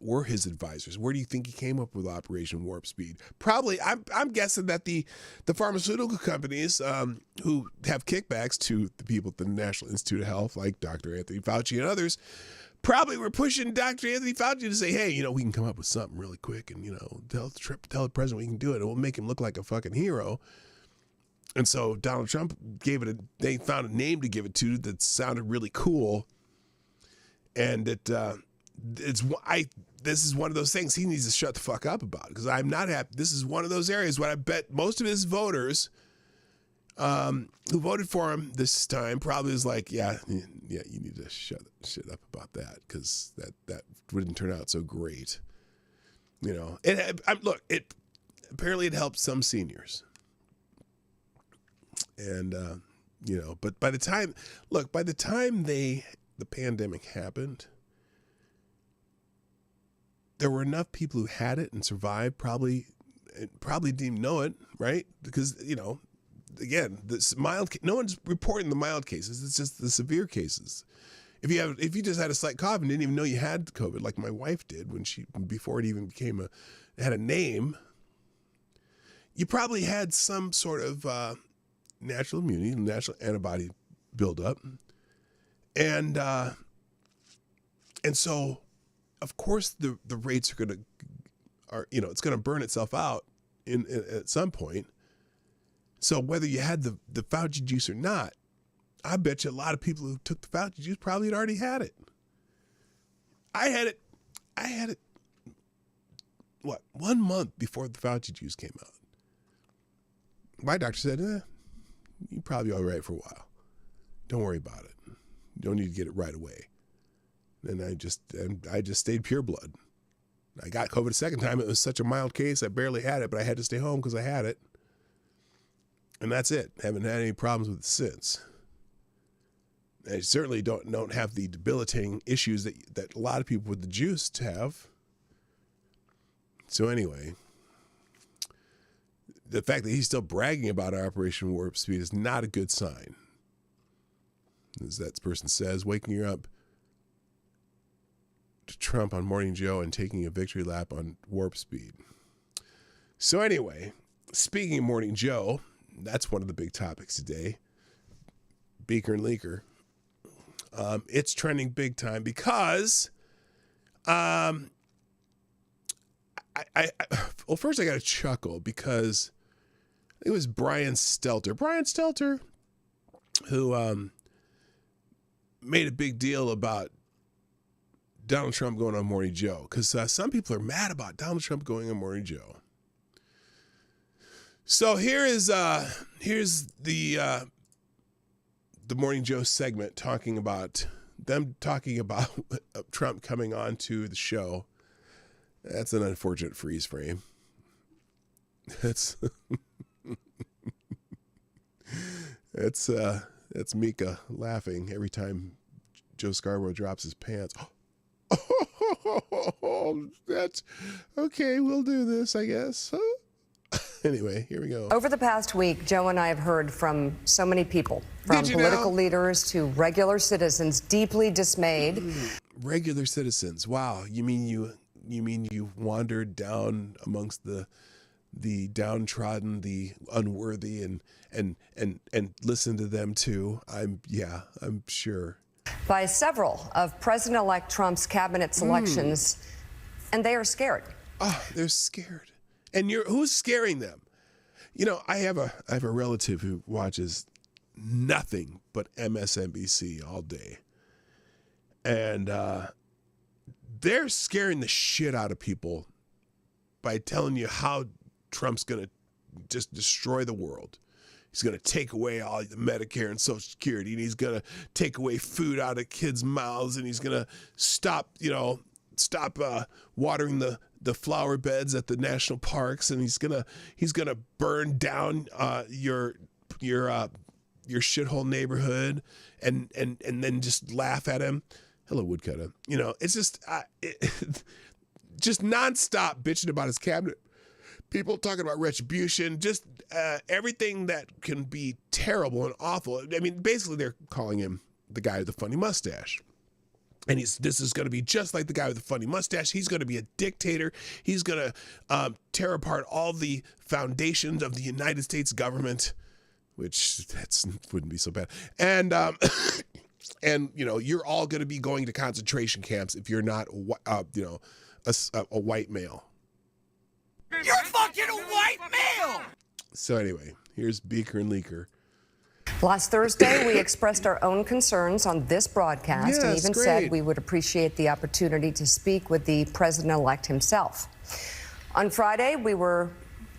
were his advisors. Where do you think he came up with Operation Warp Speed? Probably, I'm guessing that the pharmaceutical companies who have kickbacks to the people at the National Institute of Health, like Dr. Anthony Fauci and others, probably were pushing Dr. Anthony Fauci to say, hey, you know, we can come up with something really quick and, you know, tell the president we can do it. It will make him look like a fucking hero. And so Donald Trump they found a name to give it to that sounded really cool. And this is one of those things he needs to shut the fuck up about, because I'm not happy. This is one of those areas where I bet most of his voters who voted for him this time probably is like, yeah, you need to shut up about that, because that wouldn't turn out so great. You know, apparently it helped some seniors. And, you know, but by the time the pandemic happened, there were enough people who had it and survived, probably didn't even know it, right? Because, you know, again, this no one's reporting the mild cases. It's just the severe cases. If you just had a slight cough and didn't even know you had COVID, like my wife did before it even had a name, you probably had some sort of natural immunity, natural antibody buildup, and so, of course, the rates it's going to burn itself out at some point. So whether you had the Fauci juice or not, I bet you a lot of people who took the Fauci juice probably had already had it. I had it. What, 1 month before the Fauci juice came out? My doctor said, you're probably all right for a while. Don't worry about it. You don't need to get it right away. And I just stayed pure blood. I got COVID a second time. It was such a mild case. I barely had it, but I had to stay home because I had it. And that's it. Haven't had any problems with it since. I certainly don't have the debilitating issues that a lot of people with the juice have. So anyway, the fact that he's still bragging about Operation Warp Speed is not a good sign. As that person says, waking up to Trump on Morning Joe and taking a victory lap on Warp Speed. So anyway, speaking of Morning Joe, that's one of the big topics today. Beaker and Leaker. It's trending big time because well, first I got to chuckle because it was Brian Stelter, who made a big deal about Donald Trump going on Morning Joe, because some people are mad about Donald Trump going on Morning Joe. So here's the Morning Joe segment talking about Trump coming on to the show. That's an unfortunate freeze frame. That's Mika laughing every time Joe Scarborough drops his pants. Oh, that's okay. We'll do this, I guess. Anyway, here we go. Over the past week, Joe and I have heard from so many people, from political leaders to regular citizens, deeply dismayed. Regular citizens. Wow. You mean you wandered down amongst the downtrodden, the unworthy, and listened to them too? I'm sure. By several of President-elect Trump's cabinet selections, and they are scared. Oh, they're scared. And who's scaring them? You know, I have a relative who watches nothing but MSNBC all day. And they're scaring the shit out of people by telling you how Trump's going to just destroy the world. He's going to take away all the Medicare and Social Security, and he's going to take away food out of kids' mouths, and he's going to stop watering the flower beds at the national parks, and he's gonna burn down your shithole neighborhood, and then just laugh at him. Hello, woodcutter. It's just just nonstop bitching about his cabinet. People talking about retribution, just everything that can be terrible and awful. I mean, basically, they're calling him the guy with the funny mustache. And this is going to be just like the guy with the funny mustache. He's going to be a dictator. He's going to tear apart all the foundations of the United States government, which wouldn't be so bad. And you're all going to be going to concentration camps if you're not, a white male. You're fucking a white male! So anyway, here's Beaker and Leaker. Last Thursday, we expressed our own concerns on this broadcast and even said we would appreciate the opportunity to speak with the president-elect himself. On Friday, we were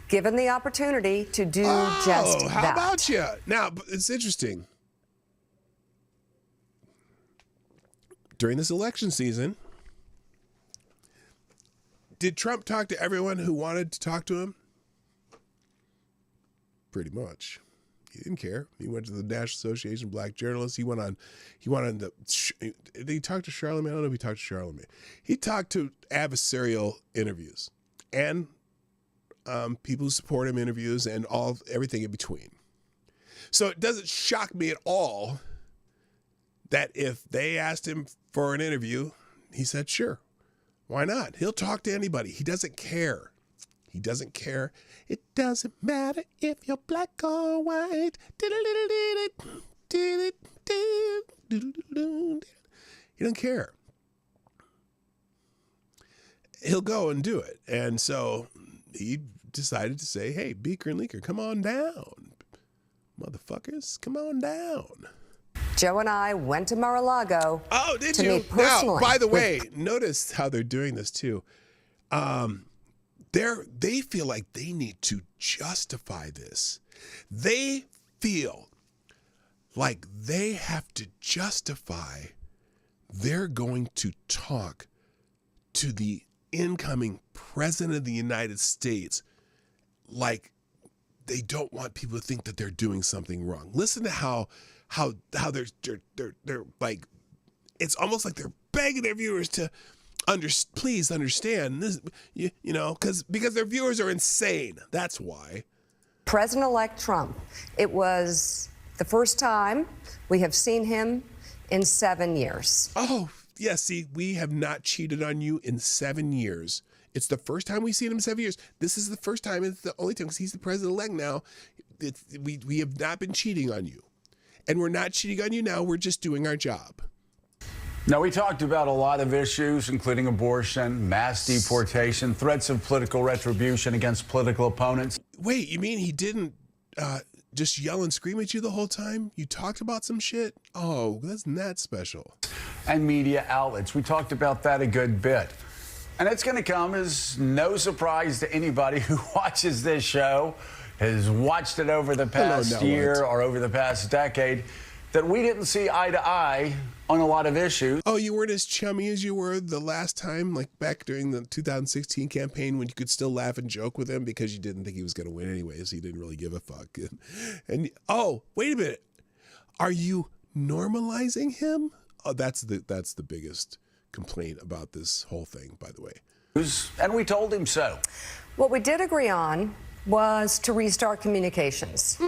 given the opportunity to do just that. How about you? Now, it's interesting. During this election season, did Trump talk to everyone who wanted to talk to him? Pretty much. He didn't care. He went to the National Association of Black Journalists. He went on did he talk to Charlemagne? I don't know if he talked to Charlemagne. He talked to adversarial interviews and people who support him interviews and everything in between. So it doesn't shock me at all that if they asked him for an interview, he said, sure, why not? He'll talk to anybody. He doesn't care. He doesn't care. It doesn't matter if you're black or white. He doesn't care. He'll go and do it. And so he decided to say, hey, Beaker and Leaker, come on down. Motherfuckers, come on down. Joe and I went to Mar-a-Lago to meet personally. Now, by the way, notice how they're doing this too. They feel like they need to justify this. They feel like they have to justify they're going to talk to the incoming president of the United States like they don't want people to think that they're doing something wrong. Listen to how they're like, it's almost like they're begging their viewers to please understand this, because their viewers are insane. That's why. President-elect Trump, it was the first time we have seen him in 7 years. Oh, yeah, see, we have not cheated on you in 7 years. It's the first time we've seen him in 7 years. This is the first time. It's the only time because he's the president-elect now. We have not been cheating on you. And we're not cheating on you now. We're just doing our job. Now, we talked about a lot of issues, including abortion, mass deportation, threats of political retribution against political opponents. Wait, you mean he didn't just yell and scream at you the whole time? You talked about some shit? Oh, that's not special. And media outlets. We talked about that a good bit. And it's going to come as no surprise to anybody who watches this show, has watched it over the past year or over the past decade, that we didn't see eye to eye on a lot of issues. Oh, you weren't as chummy as you were the last time, like back during the 2016 campaign when you could still laugh and joke with him because you didn't think he was going to win anyways. So you didn't really give a fuck. And oh, wait a minute. Are you normalizing him? Oh, that's the biggest complaint about this whole thing, by the way. And we told him so. What we did agree on was to restart communications.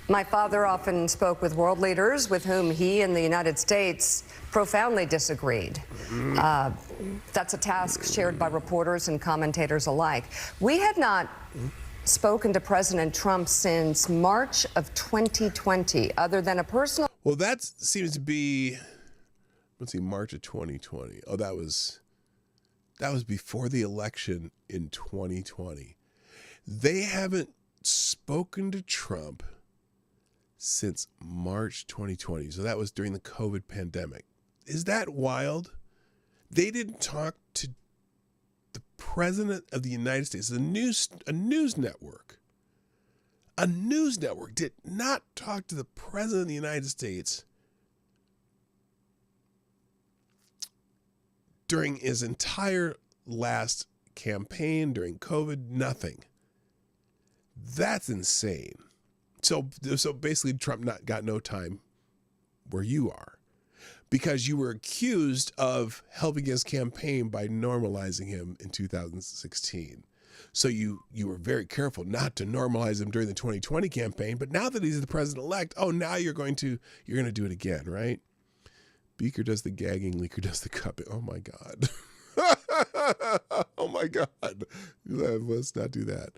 My father often spoke with world leaders with whom he and the United States profoundly disagreed. That's a task shared by reporters and commentators alike. We had not spoken to President Trump since March of 2020, other than a personal... Well, that seems to be, let's see, March of 2020. Oh, that was before the election in 2020. They haven't spoken to Trump since March 2020. So that was during the COVID pandemic. Is that wild? They didn't talk to the president of the United States, a news network, A news network did not talk to the President of the United States during his entire last campaign, during COVID, nothing. That's insane. So basically Trump got no time where you are, because you were accused of helping his campaign by normalizing him in 2016. So you were very careful not to normalize him during the 2020 campaign, but now that he's the president-elect, now you're going to do it again, right? Beaker does the gagging, Leaker does the cupping. Oh my God. Oh my God. Let's not do that.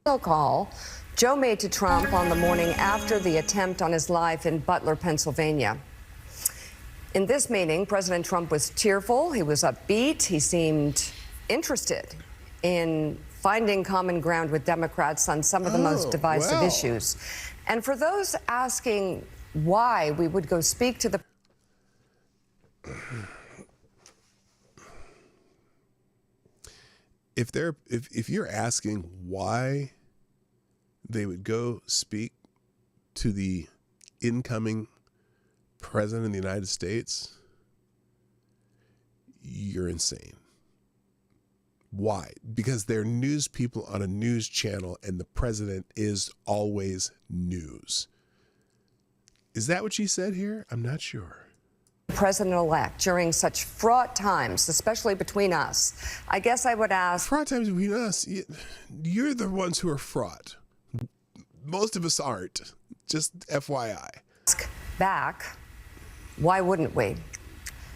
Call Joe made to Trump on the morning after the attempt on his life in Butler, Pennsylvania. In this meeting, President Trump was cheerful, he was upbeat, he seemed interested in finding common ground with Democrats on some of the most divisive issues. And for those asking why we would go speak to the if you're asking why they would go speak to the incoming president of the United States, you're insane. Why? Because they're news people on a news channel, and the president is always news. Is that what she said here? I'm not sure. President-elect during such fraught times, especially between us. I guess I would ask... Fraught times between us? You're the ones who are fraught. Most of us aren't. Just FYI. Back, why wouldn't we?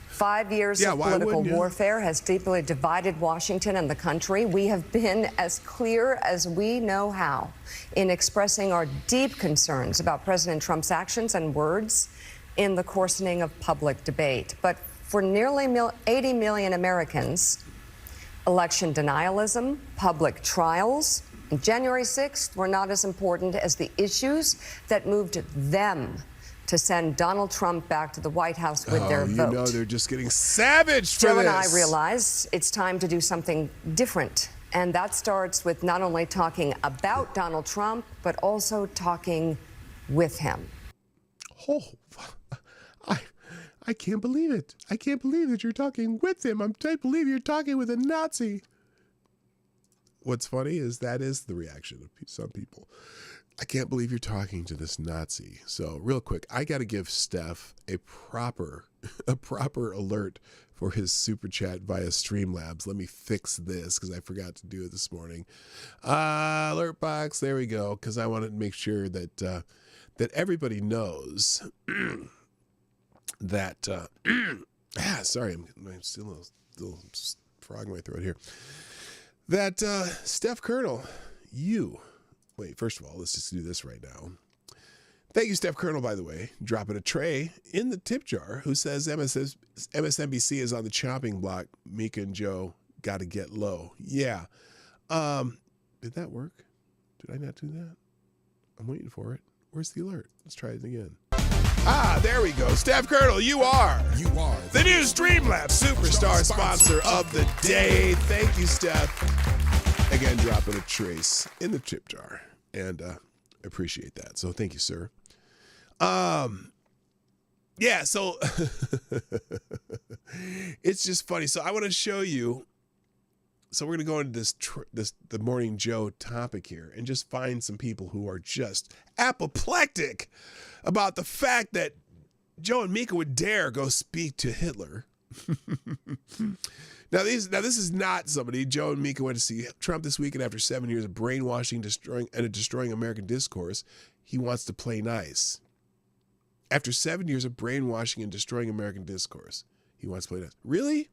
5 years of political warfare has deeply divided Washington and the country. We have been as clear as we know how in expressing our deep concerns about President Trump's actions and words in the coarsening of public debate. But for nearly 80 million Americans, election denialism, public trials, and January 6th were not as important as the issues that moved them to send Donald Trump back to the White House with their vote. You know they're just getting savaged for Joe this. and I realize it's time to do something different. And that starts with not only talking about Donald Trump, but also talking with him. Oh, I can't believe it. I can't believe that you're talking with him. I believe you're talking with a Nazi. What's funny is that is the reaction of some people. I can't believe you're talking to this Nazi. So real quick, I got to give Steph a proper alert for his super chat via Streamlabs. Let me fix this because I forgot to do it this morning. Alert box, there we go. Because I wanted to make sure that that everybody knows that. Sorry, I'm still a little frog in my throat here. That Steph Colonel, wait, first of all, let's just do this right now. Thank you, Steph Colonel, by the way, dropping a tray in the tip jar, who says MSNBC is on the chopping block. Mika and Joe got to get low. Yeah. Did that work? Did I not do that? I'm waiting for it. Where's the alert? Let's try it again. There we go. Steph Colonel, you are the new Streamlabs Superstar sponsor of the day. Thank you, Steph. Again, dropping a trace in the tip jar, and appreciate that. So thank you, sir. Yeah, so it's just funny. So I want to show you. So we're going to go into the Morning Joe topic here and just find some people who are just apoplectic about the fact that Joe and Mika would dare go speak to Hitler. Now this is not somebody. Joe and Mika went to see Trump this weekend after 7 years of brainwashing, destroying American discourse. He wants to play nice. After 7 years of brainwashing and destroying American discourse, he wants to play nice. Really?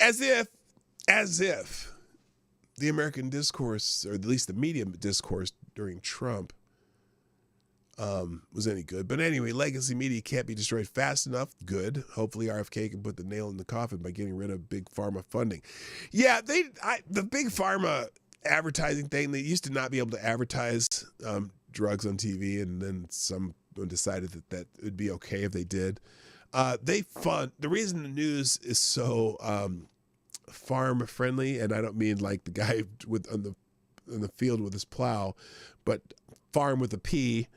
As if the American discourse, or at least the media discourse during Trump, was any good. But anyway, legacy media can't be destroyed fast enough. Good. Hopefully RFK can put the nail in the coffin by getting rid of big pharma funding. Yeah, the big pharma advertising thing, they used to not be able to advertise drugs on TV, and then someone decided that it would be okay if they did. The reason the news is so farm friendly, and I don't mean like the guy in the field with his plow, but farm with a P,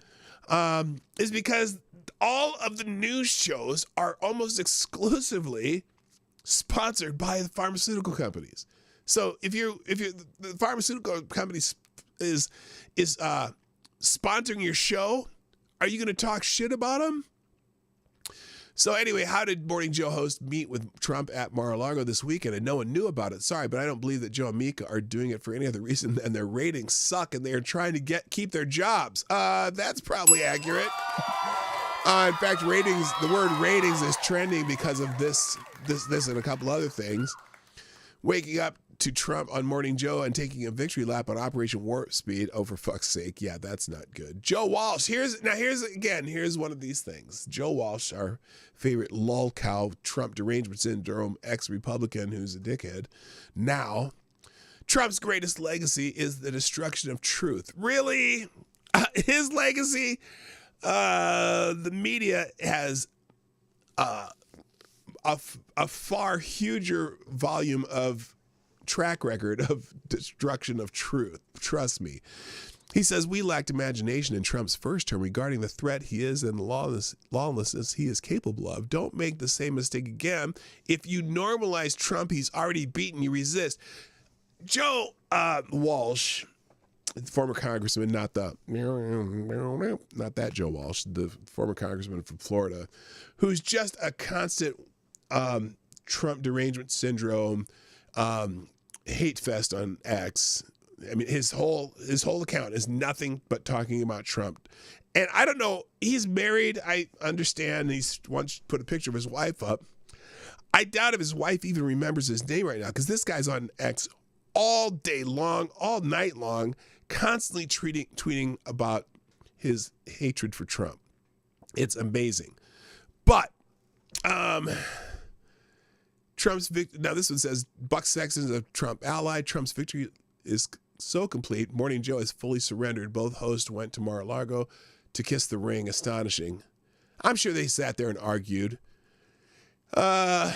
is because all of the news shows are almost exclusively sponsored by the pharmaceutical companies. So if the pharmaceutical company is sponsoring your show, are you going to talk shit about them? So anyway, how did Morning Joe host meet with Trump at Mar-a-Lago this weekend? And no one knew about it. Sorry, but I don't believe that Joe and Mika are doing it for any other reason than their ratings suck and they are trying to keep their jobs. That's probably accurate. In fact, the word ratings is trending because of this and a couple other things. Waking up to Trump on Morning Joe and taking a victory lap on Operation Warp Speed. Oh, for fuck's sake. Yeah, that's not good. Joe Walsh. Here's one of these things. Joe Walsh, our favorite lolcow, Trump derangement syndrome ex-Republican who's a dickhead. Now, Trump's greatest legacy is the destruction of truth. Really? His legacy? The media has a far huger volume of track record of destruction of truth. Trust me. He says we lacked imagination in Trump's first term regarding the threat he is and the lawlessness he is capable of. Don't make the same mistake again. If you normalize Trump, he's already beaten. You resist. Joe Walsh, former congressman, not that Joe Walsh, the former congressman from Florida, who's just a constant Trump derangement syndrome, hate fest on X. I mean, his whole account is nothing but talking about Trump. And I don't know, he's married, I understand. He's once put a picture of his wife up. I doubt if his wife even remembers his name right now, because this guy's on X all day long, all night long, constantly tweeting about his hatred for Trump. It's amazing. But Trump's victory. Now this one says Buck Sexton's a Trump ally. Trump's victory is so complete. Morning Joe has fully surrendered. Both hosts went to Mar-a-Lago to kiss the ring. Astonishing. I'm sure they sat there and argued. The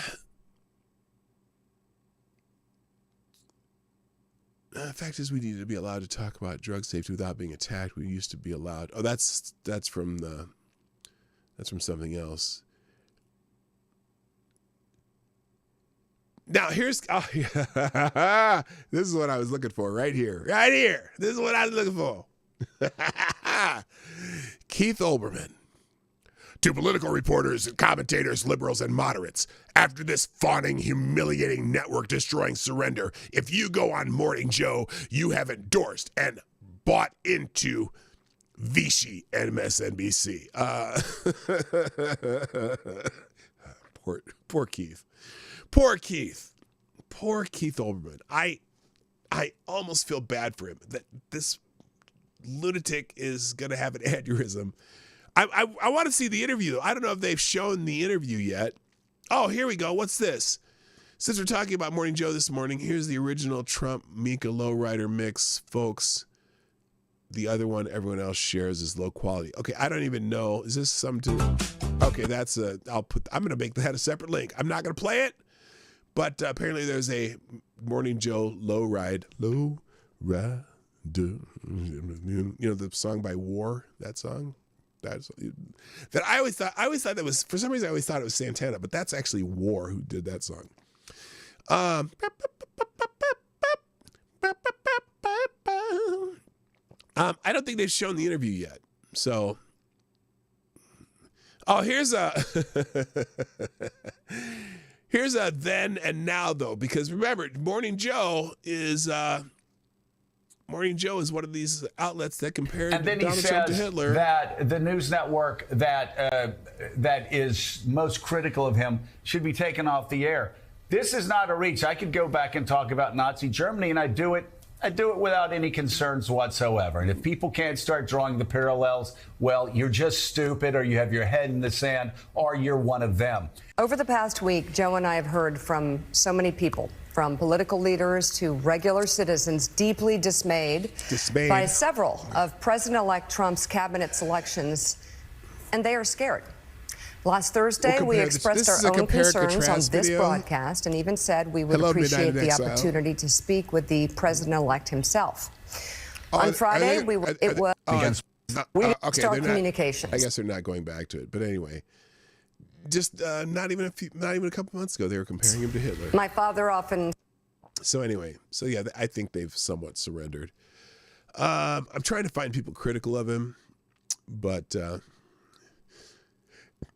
fact is, we needed to be allowed to talk about drug safety without being attacked. We used to be allowed. Oh, that's from something else. Now here's this is what I was looking for right here. This is what I was looking for. Keith Olbermann. To political reporters and commentators, liberals and moderates, after this fawning, humiliating, network-destroying surrender, if you go on Morning Joe, you have endorsed and bought into Vichy and MSNBC. Poor Keith. Poor Keith Olbermann. I almost feel bad for him that this lunatic is going to have an aneurysm. I want to see the interview, though. I don't know if they've shown the interview yet. Oh, here we go. What's this? Since we're talking about Morning Joe this morning, here's the original Trump-Mika lowrider mix, folks. The other one everyone else shares is low quality. Okay, I don't even know. Is this something? Okay, I'm going to make that a separate link. I'm not going to play it, but apparently there's a Morning Joe lowrider. You know the song by War, that song? That I always thought that was, for some reason I always thought it was Santana, but that's actually War who did that song. I don't think they've shown the interview yet. So, here's a then and now though, because remember, Morning Joe is one of these outlets that compared Donald Trump to Hitler. That the news network that is most critical of him should be taken off the air. This is not a reach. I could go back and talk about Nazi Germany, and I do it without any concerns whatsoever. And if people can't start drawing the parallels, well, you're just stupid, or you have your head in the sand, or you're one of them. Over the past week, Joe and I have heard from so many people, from political leaders to regular citizens, deeply dismayed by several of President-elect Trump's cabinet selections, and they are scared. Last Thursday, we expressed our own concerns on this broadcast and even said we would appreciate the opportunity to speak with the president-elect himself. On Friday, it was start communications. I guess they're not going back to it, but anyway, just not even a couple months ago, they were comparing him to Hitler. My father often. So anyway, yeah, I think they've somewhat surrendered. I'm trying to find people critical of him, but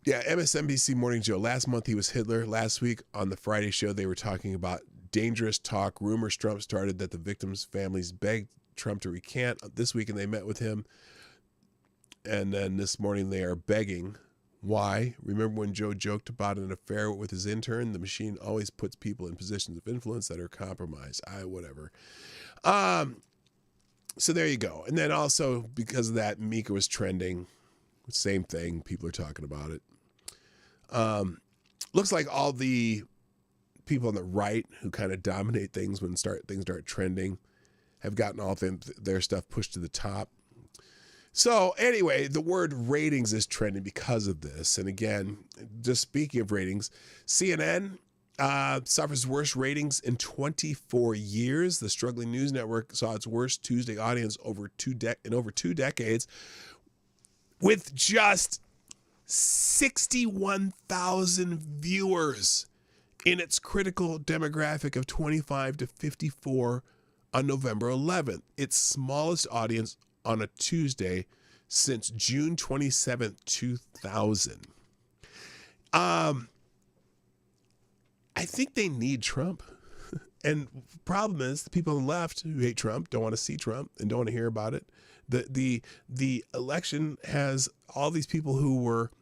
yeah, MSNBC Morning Joe. Last month he was Hitler. Last week on the Friday show, they were talking about dangerous talk. Rumors Trump started that the victims' families begged Trump to recant. This week, and they met with him. And then this morning they are begging. Why? Remember when Joe joked about an affair with his intern? The machine always puts people in positions of influence that are compromised. Whatever. So there you go. And then also because of that, Mika was trending. Same thing. People are talking about it. Looks like all the people on the right who kind of dominate things when things start trending have gotten all their stuff pushed to the top. So anyway, the word ratings is trending because of this. And again, just speaking of ratings, CNN suffers worst ratings in 24 years. The struggling news network saw its worst Tuesday audience in over 2 decades, with just 61,000 viewers in its critical demographic of 25 to 54 on November 11th, its smallest audience on a Tuesday since June 27th, 2000. I think they need Trump. And the problem is the people on the left who hate Trump don't want to see Trump and don't want to hear about it. The election has all these people who were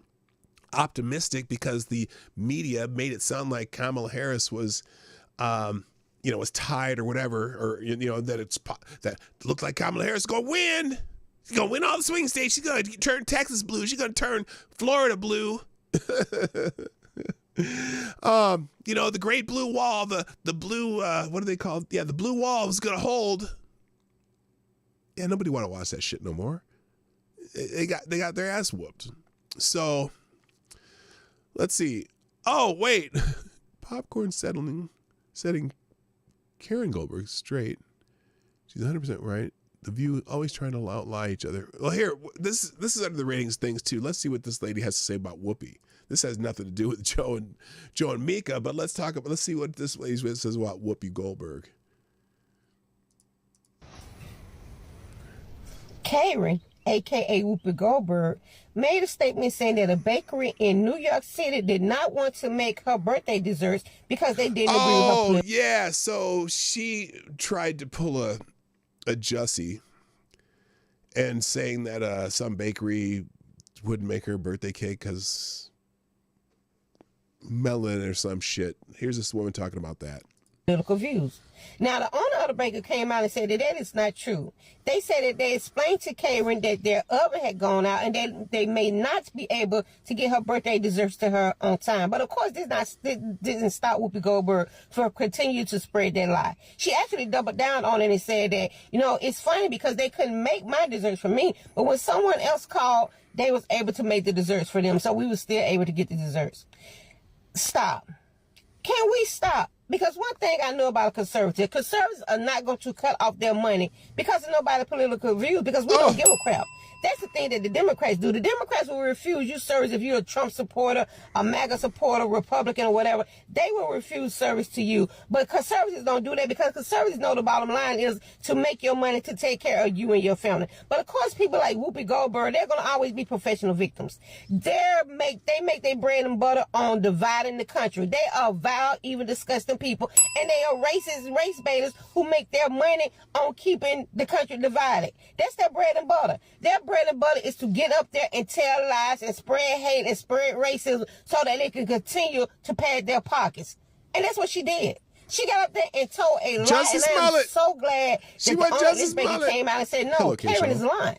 optimistic because the media made it sound like Kamala Harris was was tied or whatever, or that looked like Kamala Harris is gonna win. She's gonna win all the swing states. She's gonna turn Texas blue. She's gonna turn Florida blue. The Great Blue Wall, the blue what are they called? Yeah, the blue wall is gonna hold. Yeah, nobody want to watch that shit no more. They got their ass whooped. So let's see. Oh wait, popcorn setting Karen Goldberg straight. She's 100% right. The View always trying to outlie each other. Well, here, this is under the ratings things too. Let's see what this lady has to say about Whoopi. This has nothing to do with Joe and Mika, but let's see what this lady says about Whoopi Goldberg. Karen, a.k.a. Whoopi Goldberg, made a statement saying that a bakery in New York City did not want to make her birthday desserts because they didn't agree with her. Oh, yeah. So she tried to pull a Jussie and saying that some bakery wouldn't make her a birthday cake because melanin or some shit. Here's this woman talking about that. Political views. Now, the owner of the baker came out and said that is not true. They said that they explained to Karen that their oven had gone out and that they may not be able to get her birthday desserts to her on time. But of course, this didn't stop Whoopi Goldberg from continuing to spread that lie. She actually doubled down on it and said that, it's funny because they couldn't make my desserts for me, but when someone else called, they was able to make the desserts for them, so we were still able to get the desserts. Stop. Can we stop? Because one thing I know about conservatives are not going to cut off their money because of nobody's political views, because we don't give a crap. That's the thing that the Democrats do. The Democrats will refuse you service if you're a Trump supporter, a MAGA supporter, Republican, or whatever. They will refuse service to you. But conservatives don't do that because conservatives know the bottom line is to make your money to take care of you and your family. But of course, people like Whoopi Goldberg, they're going to always be professional victims. They make their bread and butter on dividing the country. They are vile, evil, disgusting people, and they are racist race baiters who make their money on keeping the country divided. That's their bread and butter. Their bread and butter is to get up there and tell lies and spread hate and spread racism so that they can continue to pad their pockets. And that's what she did. She got up there and told a lie, and I'm so glad that the owner of this baby came out and said, no, Karen is lying.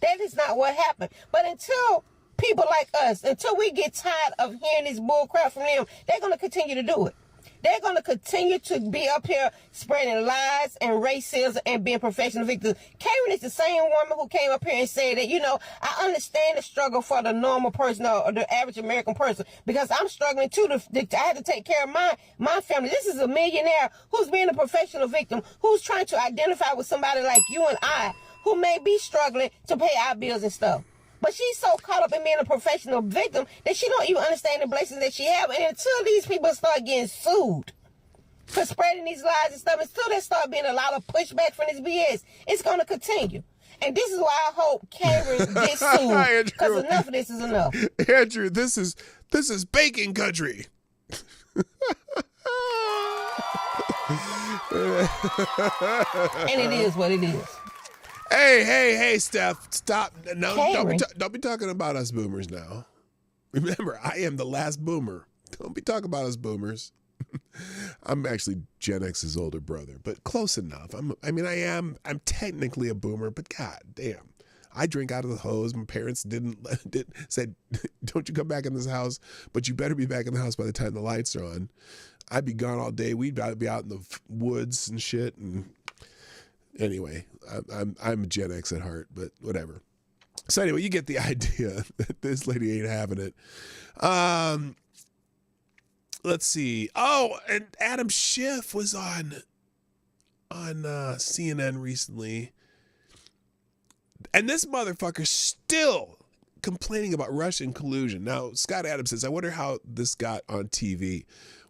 That is not what happened. But until people like us, until we get tired of hearing this bull crap from them, they're going to continue to do it. They're going to continue to be up here spreading lies and racism and being professional victims. Karen is the same woman who came up here and said that, you know, I understand the struggle for the normal person or the average American person because I'm struggling too. I had to take care of my family. This is a millionaire who's being a professional victim, who's trying to identify with somebody like you and I who may be struggling to pay our bills and stuff. But she's so caught up in being a professional victim that she don't even understand the blessings that she have. And until these people start getting sued for spreading these lies and stuff, until there start being a lot of pushback from this BS, it's going to continue. And this is why I hope Karen gets sued, because enough of this is enough. Andrew, this is baking country. And it is what it is. Hey, Steph, stop. No, don't be talking about us boomers now. Remember, I am the last boomer. Don't be talking about us boomers. I'm actually Gen X's older brother, but close enough. I'm technically a boomer, but god damn. I drink out of the hose. My parents said, don't you come back in this house, but you better be back in the house by the time the lights are on. I'd be gone all day. We'd be out in the woods and shit. And anyway, I'm Gen X at heart, but whatever. So anyway, you get the idea that this lady ain't having it. Let's see. Oh, and Adam Schiff was on CNN recently. And this motherfucker's still complaining about Russian collusion. Now, Scott Adams says, I wonder how this got on TV.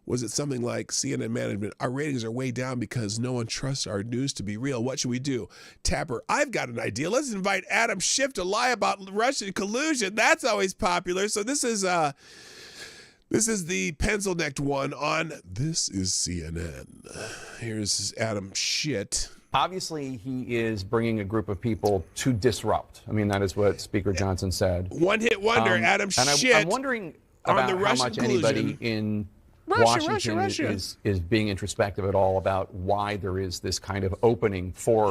Was it something like CNN management, our ratings are way down because no one trusts our news to be real. What should we do? Tapper, I've got an idea. Let's invite Adam Schiff to lie about Russian collusion. That's always popular. So this is the pencil-necked one on This is CNN. Here's Adam Shit. Obviously, he is bringing a group of people to disrupt. I mean, that is what Speaker Johnson said. One-hit wonder, Adam Shit. I'm wondering about how much anybody in Washington is being introspective at all about why there is this kind of opening for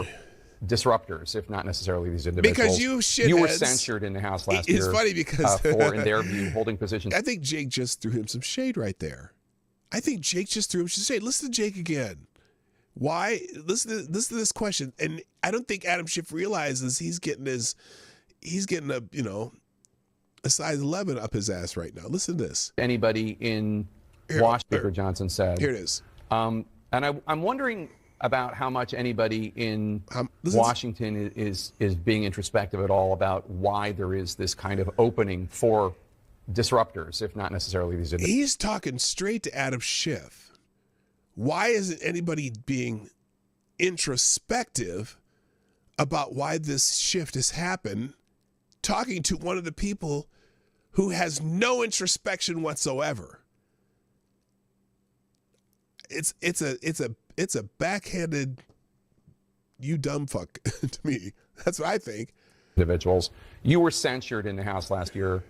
disruptors, if not necessarily these individuals. Because you were censured in the House last year. It's funny because for, in their view, holding positions. I think Jake just threw him some shade right there. Listen to Jake again. Why? Listen to this question, and I don't think Adam Schiff realizes he's getting a size 11 up his ass right now. Listen to this. Anybody in Washington, Speaker Johnson said. Here it is. And I'm wondering about how much anybody in Washington is being introspective at all about why there is this kind of opening for disruptors, if not necessarily these individuals. He's talking straight to Adam Schiff. Why isn't anybody being introspective about why this shift has happened? Talking to one of the people who has no introspection whatsoever. It's a backhanded you dumb fuck to me. That's what I think. Individuals. You were censured in the House last year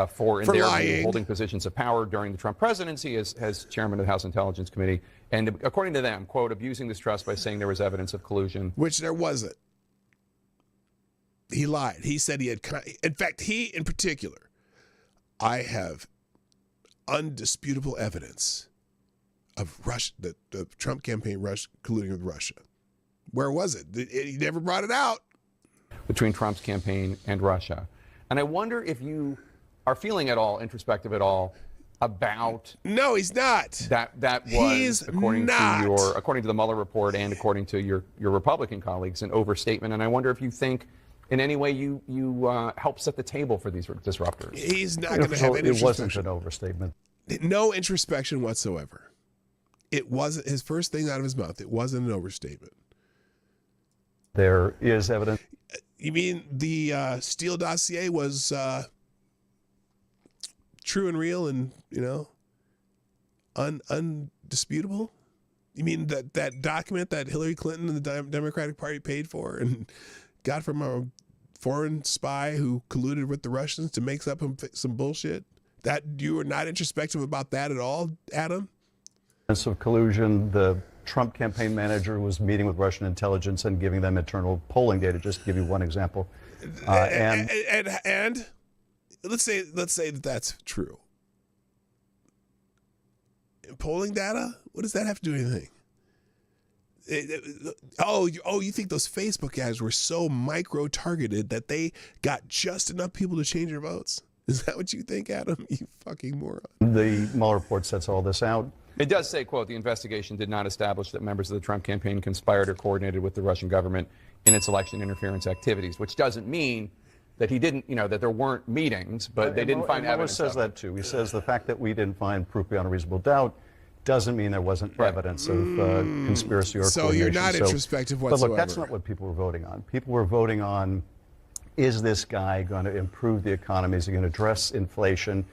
for their view, holding positions of power during the Trump presidency as chairman of the House Intelligence Committee. And according to them, quote, abusing this trust by saying there was evidence of collusion. Which there wasn't. He lied. He said he had, in fact, he in particular, I have undisputable evidence of Russia, the Trump campaign colluding with Russia. Where was it? He never brought it out. Between Trump's campaign and Russia. And I wonder if you are feeling at all introspective at all about. No, he's not. That was according to the Mueller report and according to your Republican colleagues an overstatement. And I wonder if you think in any way you help set the table for these disruptors. He's not going to have any introspection. It wasn't an overstatement. No introspection whatsoever. It wasn't his first thing out of his mouth. It wasn't an overstatement. There is evidence. You mean the Steele dossier was true and real and, undisputable? You mean that document that Hillary Clinton and the Democratic Party paid for and got from a foreign spy who colluded with the Russians to make up some bullshit? That you were not introspective about that at all, Adam? Of collusion, the Trump campaign manager was meeting with Russian intelligence and giving them internal polling data, just to give you one example. And let's say that that's true. polling data? What does that have to do with anything? You think those Facebook ads were so micro-targeted that they got just enough people to change their votes? Is that what you think, Adam? You fucking moron. The Mueller report sets all this out. It does say, quote, the investigation did not establish that members of the Trump campaign conspired or coordinated with the Russian government in its election interference activities, which doesn't mean that he didn't, that there weren't meetings, but they didn't find evidence. Mueller says that too. He says the fact that we didn't find proof beyond a reasonable doubt doesn't mean there wasn't evidence of conspiracy or coordination. So you're not introspective whatsoever. But look, that's not what people were voting on. People were voting on, is this guy going to improve the economy? Is he going to address inflation?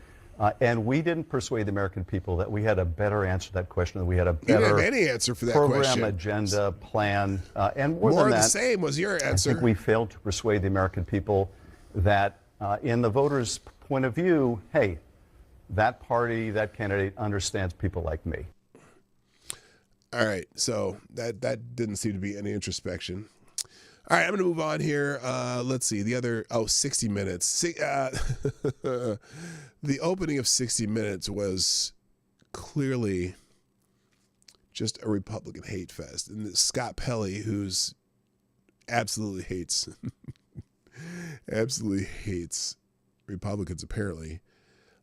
And we didn't persuade the American people that we had a better answer to that question, that we had a better you didn't have any answer for that program, question. agenda, plan. And more More than of that, the same was your answer. I think we failed to persuade the American people that in the voters' point of view, hey, that party, that candidate understands people like me. All right, so that didn't seem to be any introspection. All right, I'm going to move on here. Let's see. The other, 60 Minutes. The opening of 60 Minutes was clearly just a Republican hate fest. And Scott Pelley, who's absolutely hates Republicans, apparently.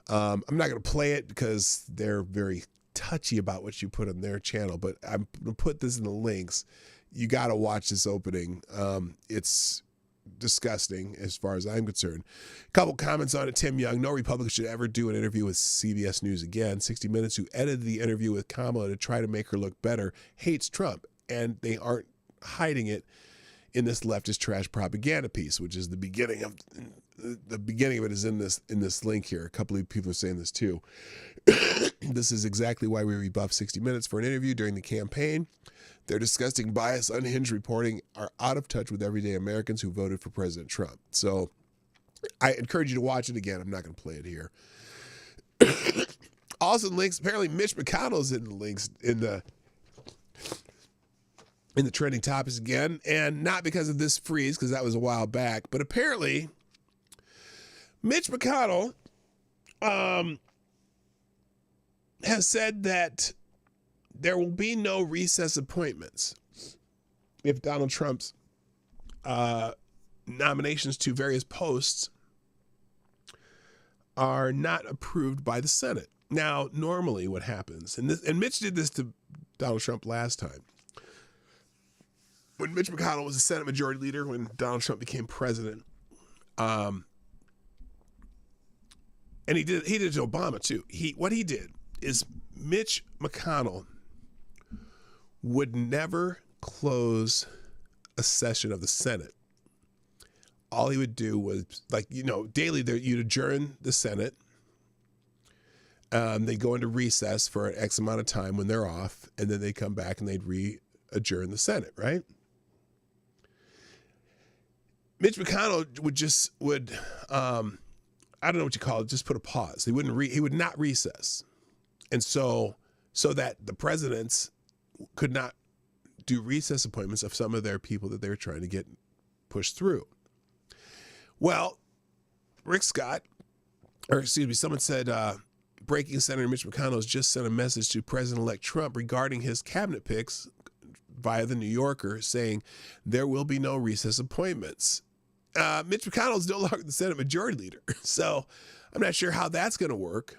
I'm not going to play it because they're very touchy about what you put on their channel, but I'm going to put this in the links. You got to watch this opening. It's disgusting as far as I'm concerned. A couple comments on it. Tim Young, no Republican should ever do an interview with CBS News again. 60 Minutes, who edited the interview with Kamala to try to make her look better, hates Trump, and they aren't hiding it in this leftist trash propaganda piece, which is the beginning of it is in this link here. A couple of people are saying this too. This is exactly why we rebuffed 60 Minutes for an interview during the campaign. Their disgusting, biased, unhinged reporting are out of touch with everyday Americans who voted for President Trump. So I encourage you to watch it again. I'm not going to play it here. Also links, apparently Mitch McConnell's in the links in the trending topics again, and not because of this freeze, because that was a while back, but apparently Mitch McConnell has said that there will be no recess appointments if Donald Trump's nominations to various posts are not approved by the Senate. Now, normally what happens, and Mitch did this to Donald Trump last time, when Mitch McConnell was the Senate Majority Leader, when Donald Trump became president, and he did it to Obama too. What he did is Mitch McConnell would never close a session of the Senate. All he would do was, daily you'd adjourn the Senate. They'd go into recess for an X amount of time when they're off, and then they'd come back and they'd re-adjourn the Senate, right? Mitch McConnell would I don't know what you call it, just put a pause. He would not recess. And so that the presidents could not do recess appointments of some of their people that they were trying to get pushed through. Well, someone said, breaking Senator Mitch McConnell has just sent a message to President-elect Trump regarding his cabinet picks via the New Yorker, saying there will be no recess appointments. Mitch McConnell is no longer the Senate Majority Leader, so I'm not sure how that's going to work.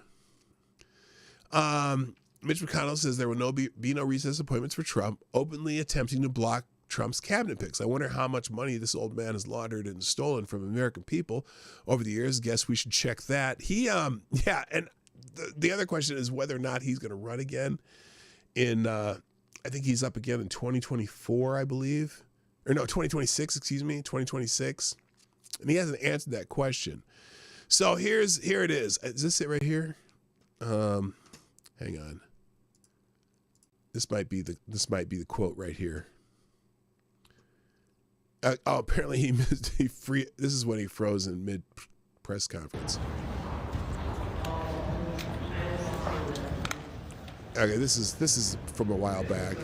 Mitch McConnell says there will be no recess appointments for Trump, openly attempting to block Trump's cabinet picks. I wonder how much money this old man has laundered and stolen from American people over the years. Guess we should check that. And the other question is whether or not he's going to run again in, I think he's up again in 2024, I believe. Or no, 2026. And he hasn't answered that question. So here it is. Is this it right here? Hang on. This might be the quote right here. Apparently this is when he froze in mid press conference. Okay, this is from a while back.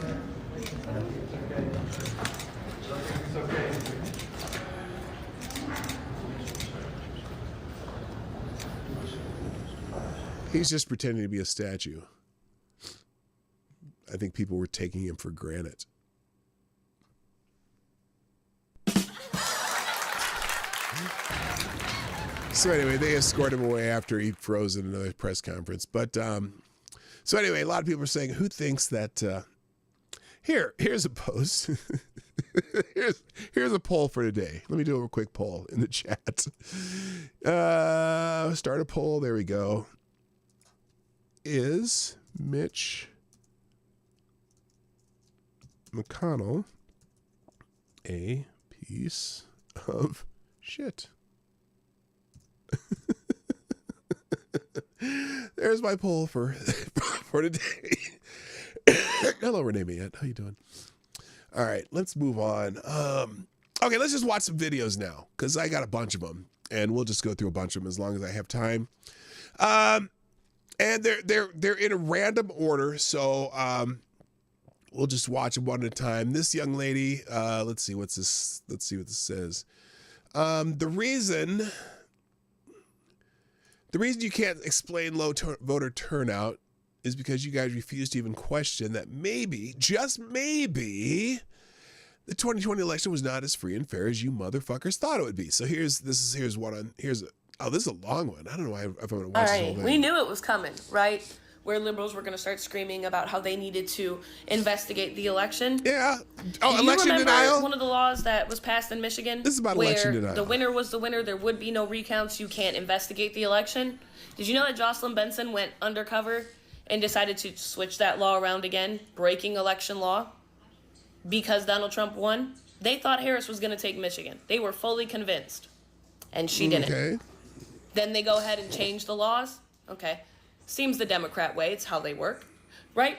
He's just pretending to be a statue. I think people were taking him for granted. So anyway, they escorted him away after he froze in another press conference. But so anyway, a lot of people are saying, who thinks that? Here's a post. here's a poll for today. Let me do a quick poll in the chat. Start a poll. There we go. Is Mitch McConnell a piece of shit? There's my poll for today. Hello, Renee Mayette. How you doing? All right, let's move on. Okay, let's just watch some videos now because I got a bunch of them, and we'll just go through a bunch of them as long as I have time. And they're in a random order, so we'll just watch them one at a time. This young lady, let's see what this says. The reason you can't explain low voter turnout is because you guys refuse to even question that maybe, just maybe, the 2020 election was not as free and fair as you motherfuckers thought it would be. So here's this is a long one. I don't know if I'm going to watch this whole thing. We knew it was coming, right? Where liberals were going to start screaming about how they needed to investigate the election. Yeah. Oh, election you remember denial? One of the laws that was passed in Michigan? This is about election denial. Where the winner was the winner, there would be no recounts, you can't investigate the election. Did you know that Jocelyn Benson went undercover and decided to switch that law around again, breaking election law, because Donald Trump won? They thought Harris was going to take Michigan. They were fully convinced, and she didn't. Okay. Then they go ahead and change the laws. Okay. Seems the Democrat way. It's how they work, right?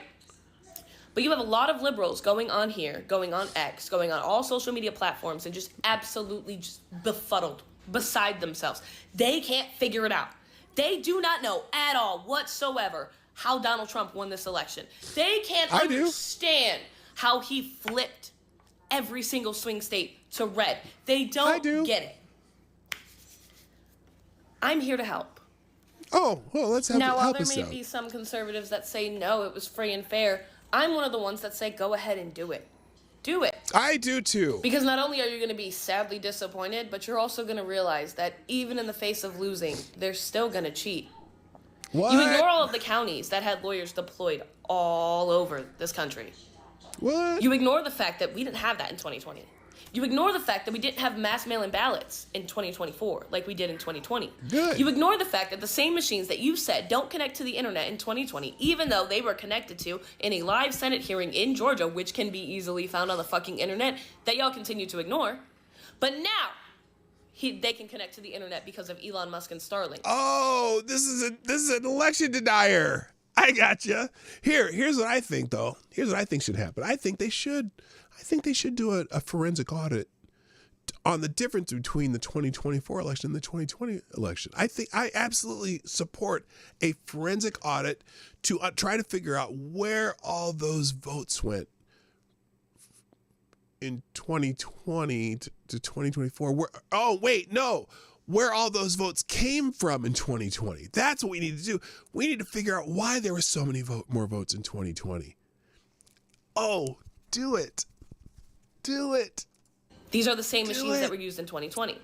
But you have a lot of liberals going on here, going on X, going on all social media platforms, and just absolutely just befuddled, beside themselves. They can't figure it out. They do not know at all whatsoever how Donald Trump won this election. They can't understand how he flipped every single swing state to red. They don't get it. I'm here to help. Oh, well, let's help, now, help while us there may out. be some conservatives that say, no, it was free and fair, I'm one of the ones that say, go ahead and do it. Do it. I do too. Because not only are you going to be sadly disappointed, but you're also going to realize that even in the face of losing, they're still going to cheat. What? You ignore all of the counties that had lawyers deployed all over this country. What? You ignore the fact that we didn't have that in 2020. You ignore the fact that we didn't have mass mail-in ballots in 2024 like we did in 2020. Good. You ignore the fact that the same machines that you said don't connect to the internet in 2020, even though they were connected to in a live Senate hearing in Georgia, which can be easily found on the fucking internet, that y'all continue to ignore. But now, they can connect to the internet because of Elon Musk and Starlink. Oh, this is an election denier. I gotcha. Here's what I think though. Here's what I think should happen. I think they should do a forensic audit on the difference between the 2024 election and the 2020 election. I absolutely support a forensic audit to try to figure out where all those votes went in 2020 to 2024. Where all those votes came from in 2020. That's what we need to do. We need to figure out why there were so many more votes in 2020. Oh, do it. Do it. These are the same machines that were used in 2020.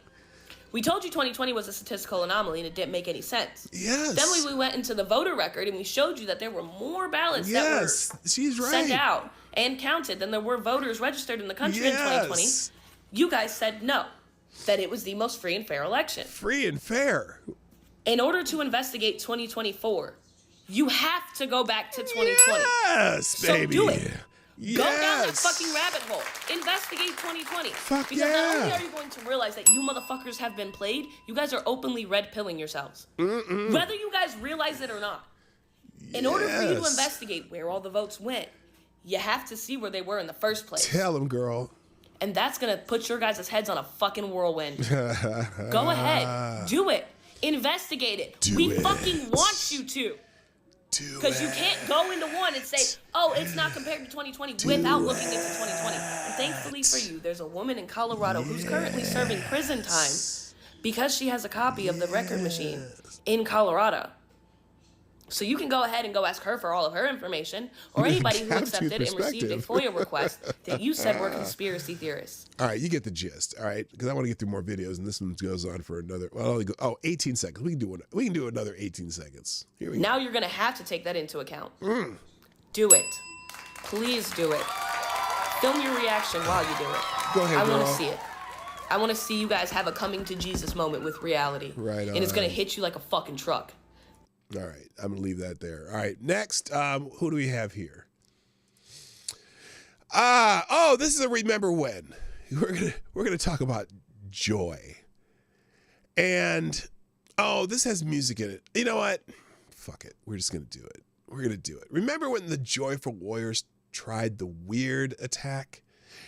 We told you 2020 was a statistical anomaly and it didn't make any sense. Yes. Then we went into the voter record and we showed you that there were more ballots that were sent out and counted than there were voters registered in the country in 2020. You guys said no, that it was the most free and fair election. Free and fair. In order to investigate 2024, you have to go back to 2020. Yes, baby. So do it. Yes. Go down that fucking rabbit hole. Investigate 2020. Fuck because not only are you going to realize that you motherfuckers have been played, you guys are openly red-pilling yourselves. Whether you guys realize it or not. In order for you to investigate where all the votes went, you have to see where they were in the first place. Tell them, girl. And that's going to put your guys' heads on a fucking whirlwind. Go ahead. Do it. Investigate it. We fucking want you to. Because you can't go into one and say, oh, it's not compared to 2020 without looking into 2020. And thankfully for you, there's a woman in Colorado who's currently serving prison time because she has a copy of the record machine in Colorado. So you can go ahead and go ask her for all of her information, or anybody who accepted and received a FOIA request that you said were conspiracy theorists. All right, you get the gist. All right, because I want to get through more videos, and this one goes on for another. Well, only go, 18 seconds. We can do another 18 seconds. Here we go. Now you're gonna have to take that into account. Do it. Please do it. Film your reaction while you do it. Go ahead, I want girl. to see it. I want to see you guys have a coming to Jesus moment with reality. Right on. And it's gonna hit you like a fucking truck. All right, I'm gonna leave that there. All right, next, who do we have here? This is a remember when. We're gonna talk about joy, and this has music in it. You know what? Fuck it. We're just gonna do it. We're gonna do it. Remember when the Joyful Warriors tried the weird attack,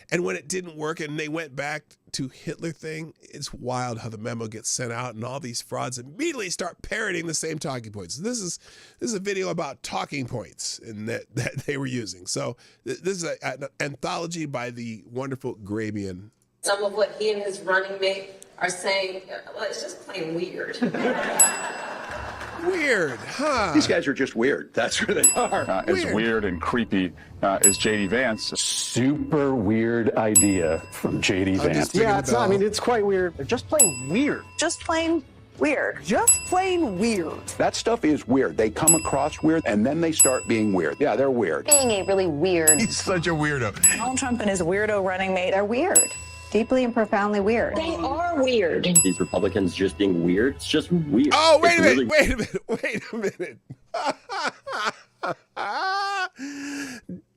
and when it didn't work, and they went back to Hitler thing? It's wild how the memo gets sent out, and all these frauds immediately start parroting the same talking points. This is a video about talking points and that they were using. So this is an anthology by the wonderful Grabian. Some of what he and his running mate are saying, well, it's just plain weird. Weird, huh? These guys are just weird. That's who they are. As weird and creepy as J.D. Vance. Super weird idea from J.D. Vance. Yeah, it's quite weird. They're just plain weird. Just plain weird. Just plain weird. That stuff is weird. They come across weird, and then they start being weird. Yeah, they're weird. Being a really weird. He's such a weirdo. Donald Trump and his weirdo running mate are weird. Deeply and profoundly weird. They are weird. These Republicans just being weird. It's just weird. Oh, wait a minute.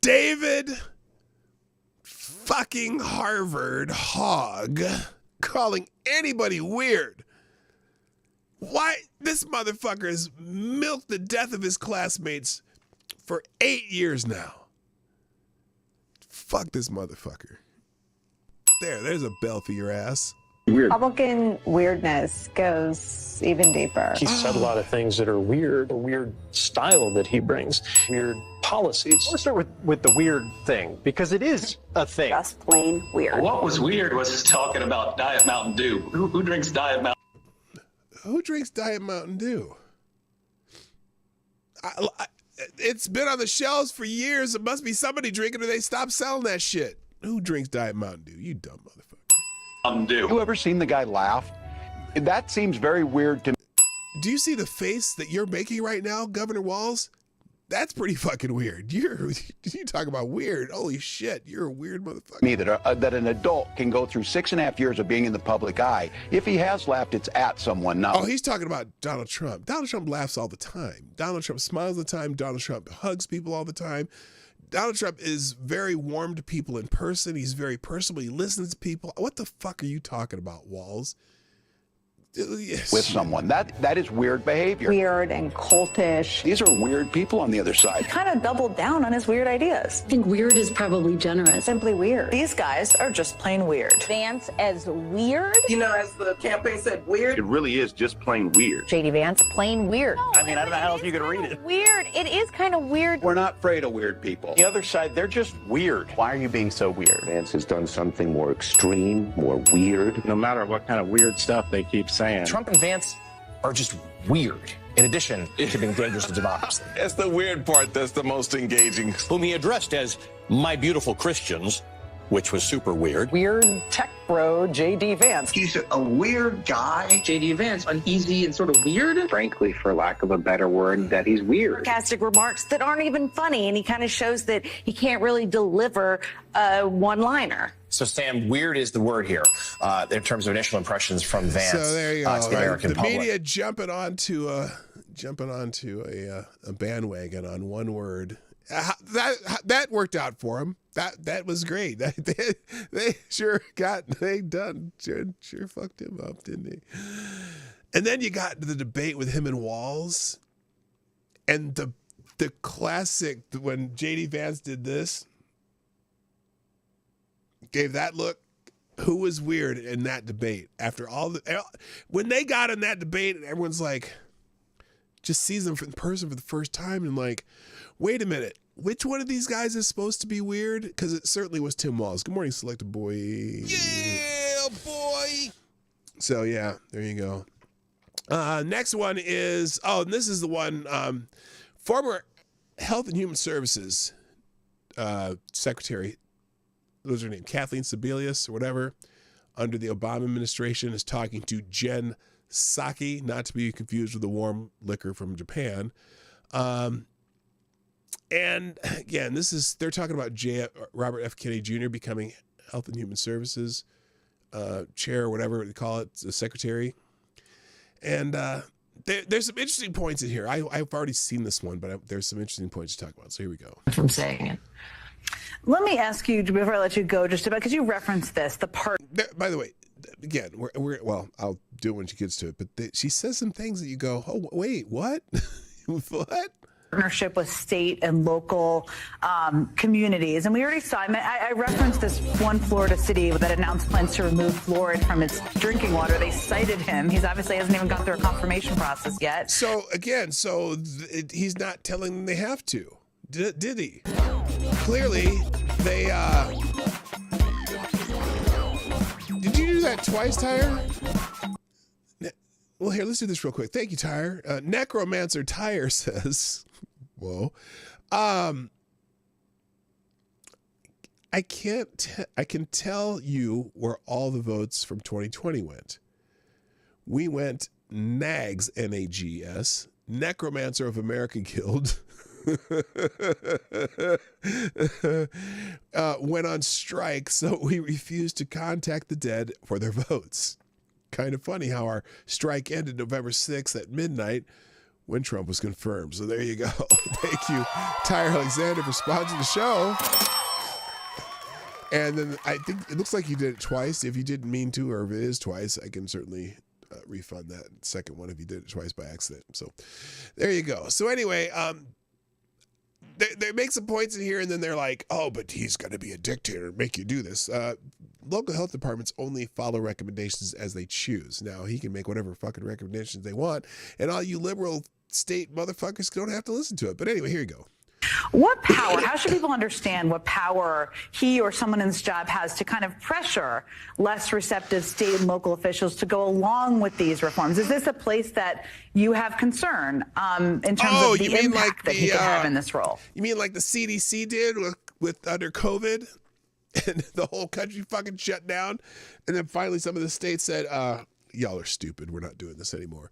David fucking Harvard Hogg calling anybody weird. Why? This motherfucker has milked the death of his classmates for 8 years now. Fuck this motherfucker. There's a bell for your ass. Weird. Republican weirdness goes even deeper. He said a lot of things that are weird, a weird style that he brings, weird policies. Let's start with the weird thing, because it is a thing. Just plain weird. What was weird was his talking about Diet Mountain Dew. Who drinks Diet Mountain? Who drinks Diet Mountain Dew? It's been on the shelves for years. It must be somebody drinking, or they stopped selling that shit. Who drinks Diet Mountain Dew? You dumb motherfucker. Mountain Dew. You ever seen the guy laugh? That seems very weird to me. Do you see the face that you're making right now, Governor Walz? That's pretty fucking weird. You talk about weird. Holy shit, you're a weird motherfucker. Me that an adult can go through 6.5 years of being in the public eye. If he has laughed, it's at someone. Not. Oh, he's talking about Donald Trump. Donald Trump laughs all the time. Donald Trump smiles all the time. Donald Trump hugs people all the time. Donald Trump is very warm to people in person. He's very personable. He listens to people. What the fuck are you talking about, Walls? With someone. That is weird behavior. Weird and cultish. These are weird people on the other side. He kind of doubled down on his weird ideas. I think weird is probably generous. Simply weird. These guys are just plain weird. Vance as weird? You know, as the campaign said, weird. It really is just plain weird. J.D. Vance, plain weird. No, I don't know how else you could read it. Weird. It is kind of weird. We're not afraid of weird people. The other side, they're just weird. Why are you being so weird? Vance has done something more extreme, more weird. No matter what kind of weird stuff they keep saying. Trump and Vance are just weird, in addition to being dangerous to democracy. That's the weird part that's the most engaging. Whom he addressed as my beautiful Christians, which was super weird. Weird tech bro, J.D. Vance. He's a weird guy. J.D. Vance, uneasy and sort of weird. Frankly, for lack of a better word, that he's weird. Sarcastic remarks that aren't even funny, and he kind of shows that he can't really deliver a one-liner. So, Sam, weird is the word here in terms of initial impressions from Vance so there you go. To the American public. The media jumping onto a bandwagon on one word. That worked out for him. That was great. They sure fucked him up, didn't they? And then you got the debate with him and Walz, and the classic when J.D. Vance did this, gave that look. Who was weird in that debate? After all when they got in that debate, and everyone's like, just sees them in person for the first time, and like, wait a minute, which one of these guys is supposed to be weird? Because it certainly was Tim Walz. Good morning, Selected Boy. Yeah, boy. So yeah, there you go. Next one is, and this is the one Former Health and Human Services Secretary, what was her name, Kathleen Sebelius or whatever, under the Obama administration, is talking to Jen Psaki, not to be confused with the warm liquor from Japan. And again, they're talking about Robert F. Kennedy Jr. becoming Health and Human Services chair, or whatever they call it, the secretary. And there's some interesting points in here. I've already seen this one, but there's some interesting points to talk about. So here we go. From saying it. Let me ask you, before I let you go, just about, because you referenced this, the part. By the way, again, well, I'll do it when she gets to it, but she says some things that you go, oh, wait, what? What? Partnership with state and local communities. And we already saw, I referenced this one Florida city that announced plans to remove fluoride from its drinking water. They cited him. He's obviously hasn't even gone through a confirmation process yet. So again, he's not telling them they have to. Did he? Clearly, they, did you do that twice, Tyre? Well, here, let's do this real quick. Thank you, Tyre. Necromancer Tyre says, whoa, I can tell you where all the votes from 2020 went. We went NAGS, N-A-G-S, Necromancer of America Guild, went on strike, so we refused to contact the dead for their votes. Kind of funny how our strike ended November 6th at midnight when Trump was confirmed. So there you go. Thank you, Tyre Alexander, for sponsoring the show. And then I think it looks like you did it twice. If you didn't mean to, or if it is twice, I can certainly refund that second one if you did it twice by accident. So there you go. So anyway, they make some points in here, and then they're like, oh, but he's going to be a dictator and make you do this. Local health departments only follow recommendations as they choose. Now, he can make whatever fucking recommendations they want, and all you liberal state motherfuckers don't have to listen to it. But anyway, here you go. What power, how should people understand what power he or someone in this job has to kind of pressure less receptive state and local officials to go along with these reforms? Is this a place that you have concern in terms of the impact that he could have in this role? You mean like the CDC did with under COVID? And the whole country fucking shut down? And then finally some of the states said, y'all are stupid. We're not doing this anymore.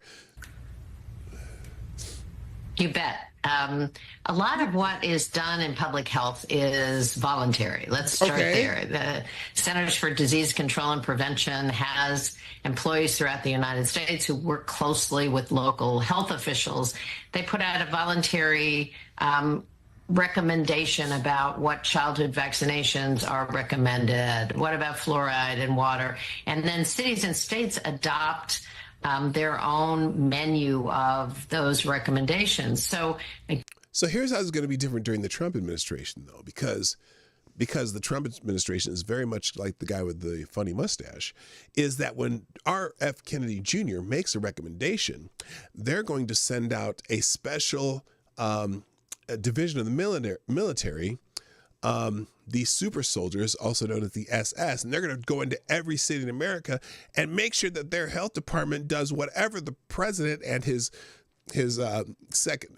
You bet. A lot of what is done in public health is voluntary. Let's start there. The Centers for Disease Control and Prevention has employees throughout the United States who work closely with local health officials. They put out a voluntary recommendation about what childhood vaccinations are recommended. What about fluoride in water? And then cities and states adopt their own menu of those recommendations. So here's how it's going to be different during the Trump administration, though, because the Trump administration is very much like the guy with the funny mustache, is that when R.F. Kennedy Jr. makes a recommendation, they're going to send out a special division of the military, the super soldiers, also known as the SS, and they're going to go into every city in America and make sure that their health department does whatever the president and his second,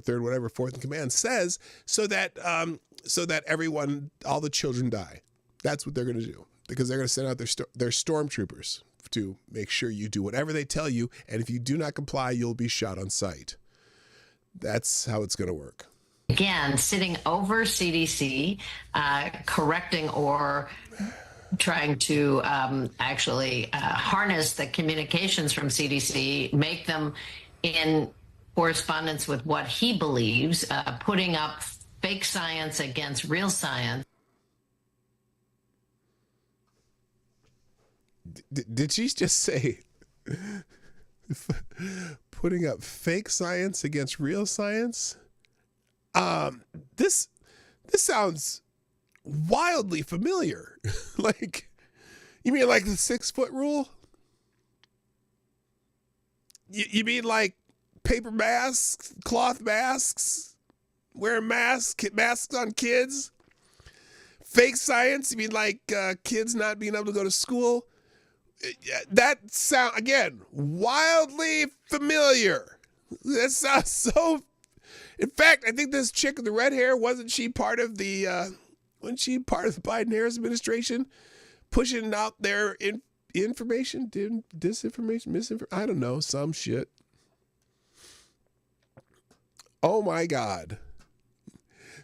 third, whatever, fourth in command says, so that everyone, all the children die. That's what they're going to do, because they're going to send out their stormtroopers to make sure you do whatever they tell you, and if you do not comply, you'll be shot on sight. That's how it's going to work. Again, sitting over CDC, correcting or trying to actually harness the communications from CDC, make them in correspondence with what he believes, putting up fake science against real science. Did she just say putting up fake science against real science? This sounds wildly familiar. Like, you mean like the 6-foot rule? You mean like paper masks, cloth masks, wearing masks on kids? Fake science? You mean like kids not being able to go to school? That sound, again, wildly familiar. That sounds so... In fact, I think this chick with the red hair, wasn't she part of the Biden-Harris administration, pushing out their information, disinformation, misinformation? I don't know, some shit. Oh my God.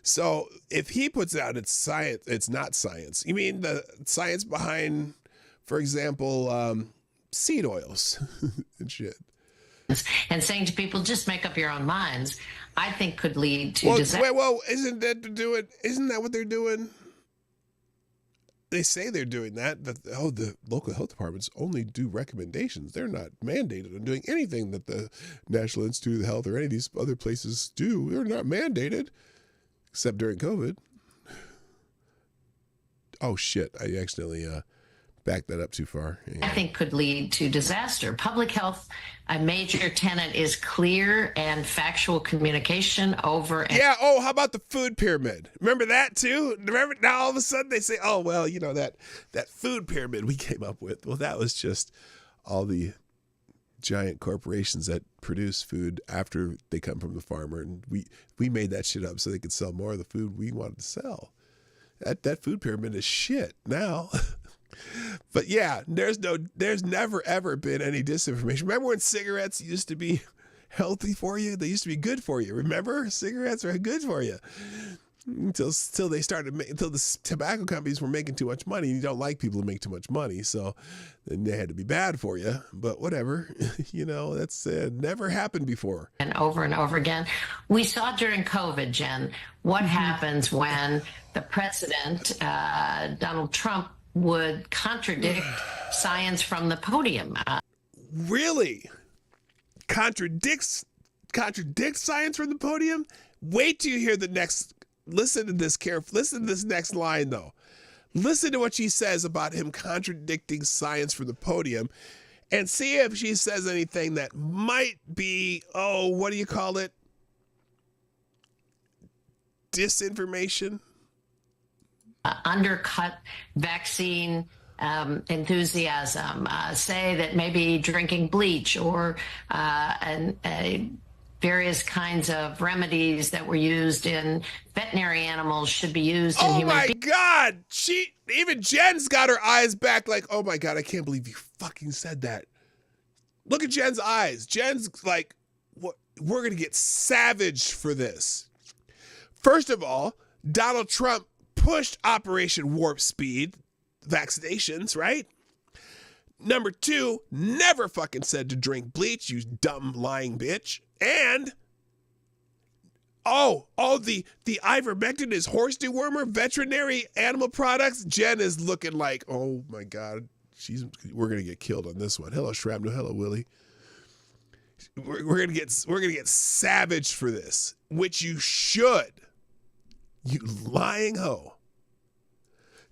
So if he puts out it's science, it's not science. You mean the science behind, for example, seed oils and shit. And saying to people, just make up your own minds, I think could lead to disaster. Well, isn't that what they're doing? They say they're doing that, but the local health departments only do recommendations. They're not mandated on doing anything that the National Institute of Health or any of these other places do. They're not mandated, except during COVID. Oh, shit. I accidentally backed that up too far. Yeah. I think could lead to disaster. Public health, a major tenet is clear and factual communication over. Yeah. Oh, how about the food pyramid? Remember that too? Remember now all of a sudden they say, oh, well, you know, that food pyramid we came up with. Well, that was just all the giant corporations that produce food after they come from the farmer. And we made that shit up so they could sell more of the food we wanted to sell. That food pyramid is shit now. But yeah, there's never ever been any disinformation. Remember when cigarettes used to be healthy for you? They used to be good for you. Remember, cigarettes are good for you until the tobacco companies were making too much money. You don't like people who make too much money, so then they had to be bad for you. But whatever, you know, that's never happened before. And over again, we saw during COVID, Jen, what happens when the president, Donald Trump, would contradict science from the podium. Really? Contradict science from the podium? Wait till you hear the next. Listen to this carefully. Listen to this next line, though. Listen to what she says about him contradicting science from the podium and see if she says anything that might be, what do you call it? Disinformation? Undercut vaccine enthusiasm, say that maybe drinking bleach or various kinds of remedies that were used in veterinary animals should be used in human beings. Oh my God! Even Jen's got her eyes back like, oh my God, I can't believe you fucking said that. Look at Jen's eyes. Jen's like, what? We're gonna get savage for this. First of all, Donald Trump pushed Operation Warp Speed vaccinations, right? Number two, never fucking said to drink bleach, you dumb lying bitch. And the ivermectin is horse dewormer, veterinary animal products. Jen is looking like, oh my God, we're gonna get killed on this one. Hello, Shrapnel. Hello, Willie. We're gonna get savage for this, which you should. You lying hoe.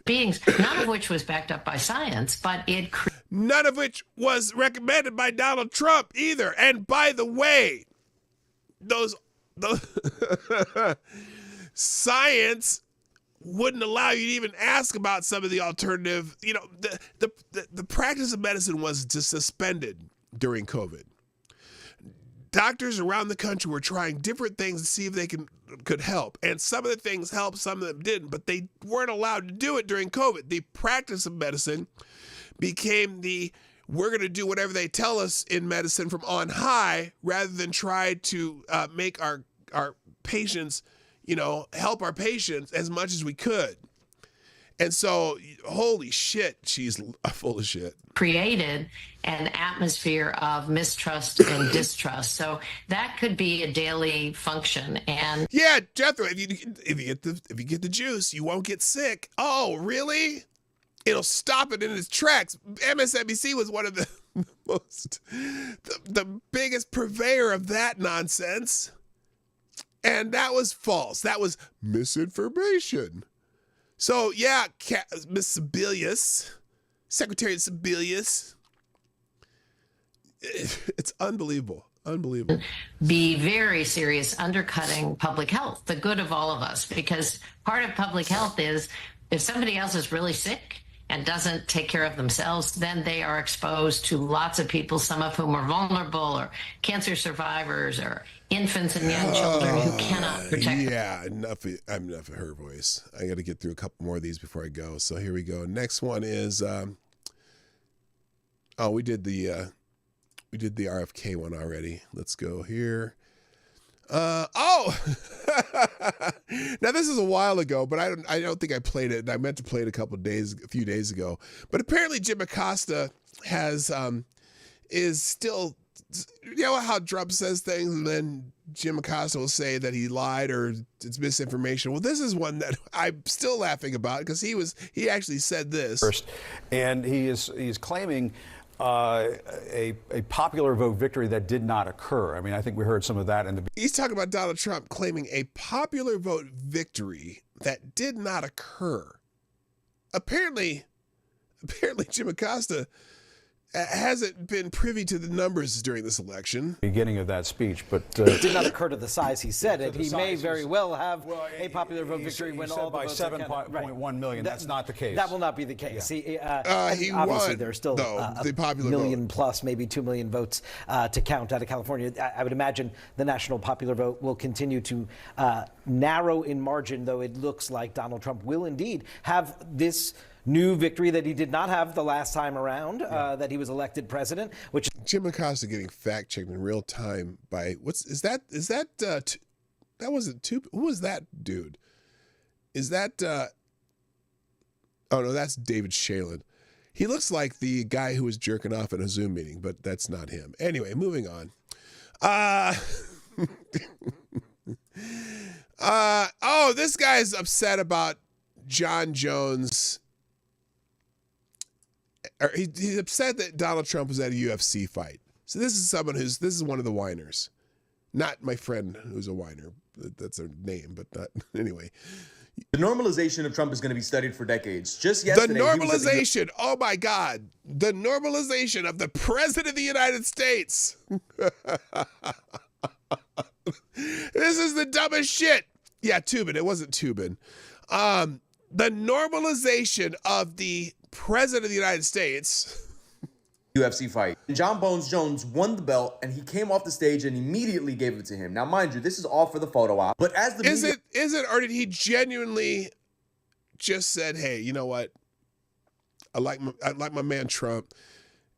Beings, none of which was backed up by science, but none of which was recommended by Donald Trump either. And by the way, those science wouldn't allow you to even ask about some of the alternative. You know, the practice of medicine was just suspended during COVID. Doctors around the country were trying different things to see if they could help. And some of the things helped, some of them didn't, but they weren't allowed to do it during COVID. The practice of medicine became we're going to do whatever they tell us in medicine from on high rather than try to make our patients, help our patients as much as we could. And so, holy shit, she's full of shit. Created an atmosphere of mistrust and distrust. So that could be a daily function. And yeah, Jethro, if you get the juice, you won't get sick. Oh, really? It'll stop it in its tracks. MSNBC was one of the biggest purveyor of that nonsense. And that was false. That was misinformation. So, yeah, Miss Sebelius, Secretary Sebelius, it's unbelievable. Unbelievable. Be very serious undercutting public health, the good of all of us, because part of public health is if somebody else is really sick and doesn't take care of themselves, then they are exposed to lots of people, some of whom are vulnerable or cancer survivors or infants and young children who cannot protect. Yeah, enough of her voice. I got to get through a couple more of these before I go. So here we go. Next one is we did the RFK one already. Let's go here. Now this is a while ago, but I don't think I played it. I meant to play it a few days ago. But apparently Jim Acosta is still, you know how Trump says things and then Jim Acosta will say that he lied or it's misinformation. Well, this is one that I'm still laughing about because he actually said this. First, and he's claiming a popular vote victory that did not occur. I mean, I think we heard some of that in the. He's talking about Donald Trump claiming a popular vote victory that did not occur. Apparently Jim Acosta hasn't been privy to the numbers during this election. Beginning of that speech, but it did not occur to the size he said it. He may very well have a popular vote victory when all the by votes 7.1 million. That's not the case. That will not be the case. Yeah. He won, obviously there's still the popular million vote. plus, maybe 2 million votes to count out of California. I would imagine the national popular vote will continue to narrow in margin, though it looks like Donald Trump will indeed have this new victory that he did not have the last time around, that he was elected president, which Jim Acosta getting fact checked in real time by that wasn't too, who was that dude? Is that oh no, that's David Shalin. He looks like the guy who was jerking off at a Zoom meeting, but that's not him. Anyway, moving on. This guy's upset about John Jones. He's upset that Donald Trump was at a UFC fight. So this is one of the whiners. Not my friend who's a whiner. That's her name, but not anyway. The normalization of Trump is going to be studied for decades. Just yesterday, the normalization. Oh my God. The normalization of the President of the United States. This is the dumbest shit. Yeah, Tubin. It wasn't Tubin. The normalization of the President of the United States. UFC fight. John Bones Jones won the belt, and he came off the stage and immediately gave it to him. Now, mind you, this is all for the photo op. But as the is it, or did he genuinely just said, "Hey, you know what? I like my man Trump,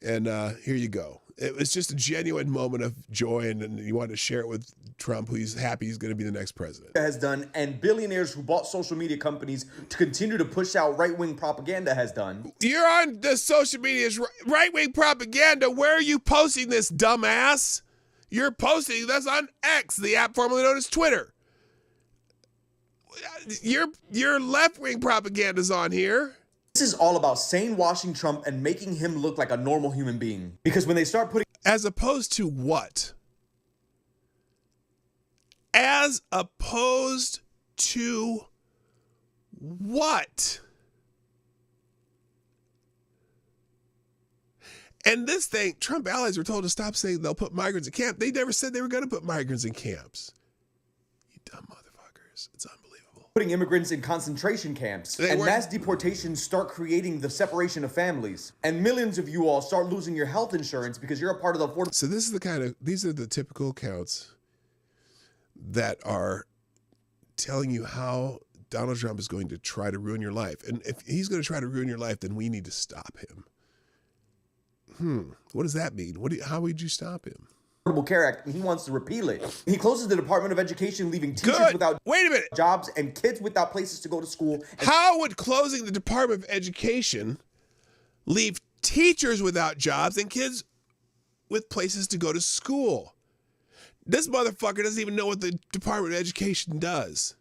and here you go." It was just a genuine moment of joy, and you wanted to share it with Trump, who he's happy he's going to be the next president. Has done, and billionaires who bought social media companies to continue to push out right-wing propaganda has done. You're on the social media's right-wing propaganda. Where are you posting this, dumbass? You're posting this on X, the app formerly known as Twitter. Your left-wing propaganda's on here. This is all about sane washing Trump and making him look like a normal human being. Because when they start putting... As opposed to what? As opposed to what? And this thing, Trump allies were told to stop saying they'll put migrants in camp. They never said they were going to put migrants in camps. You dumb motherfuckers. It's unbelievable. Putting immigrants in concentration camps and mass deportations start creating the separation of families. And millions of you all start losing your health insurance because you're a part of the affordable. So this is these are the typical accounts that are telling you how Donald Trump is going to try to ruin your life. And if he's going to try to ruin your life, then we need to stop him. What does that mean? How would you stop him? Affordable Care Act, and he wants to repeal it. He closes the Department of Education, leaving teachers without jobs and kids without places to go to school. How would closing the Department of Education leave teachers without jobs and kids with places to go to school? This motherfucker doesn't even know what the Department of Education does.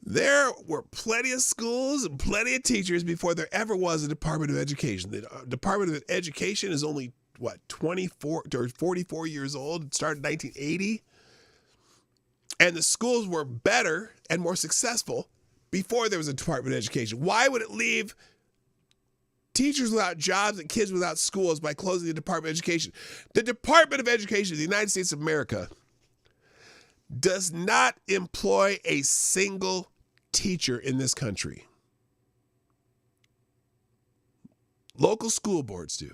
There were plenty of schools and plenty of teachers before there ever was a Department of Education. The Department of Education is only 24 or 44 years old. It started in 1980. And the schools were better and more successful before there was a Department of Education. Why would it leave teachers without jobs and kids without schools by closing the Department of Education? The Department of Education of the United States of America does not employ a single teacher in this country. Local school boards do.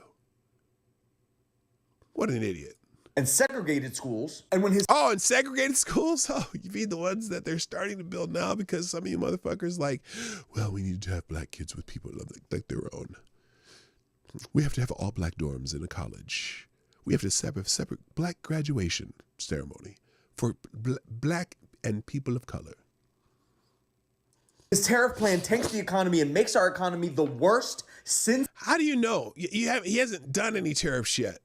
What an idiot. And segregated schools. And when his and segregated schools? Oh, you mean the ones that they're starting to build now because some of you motherfuckers like, well, we need to have black kids with people like their own. We have to have all black dorms in a college. We have to have a separate black graduation ceremony for black and people of color. His tariff plan tanks the economy and makes our economy the worst since. How do you know? He hasn't done any tariffs yet.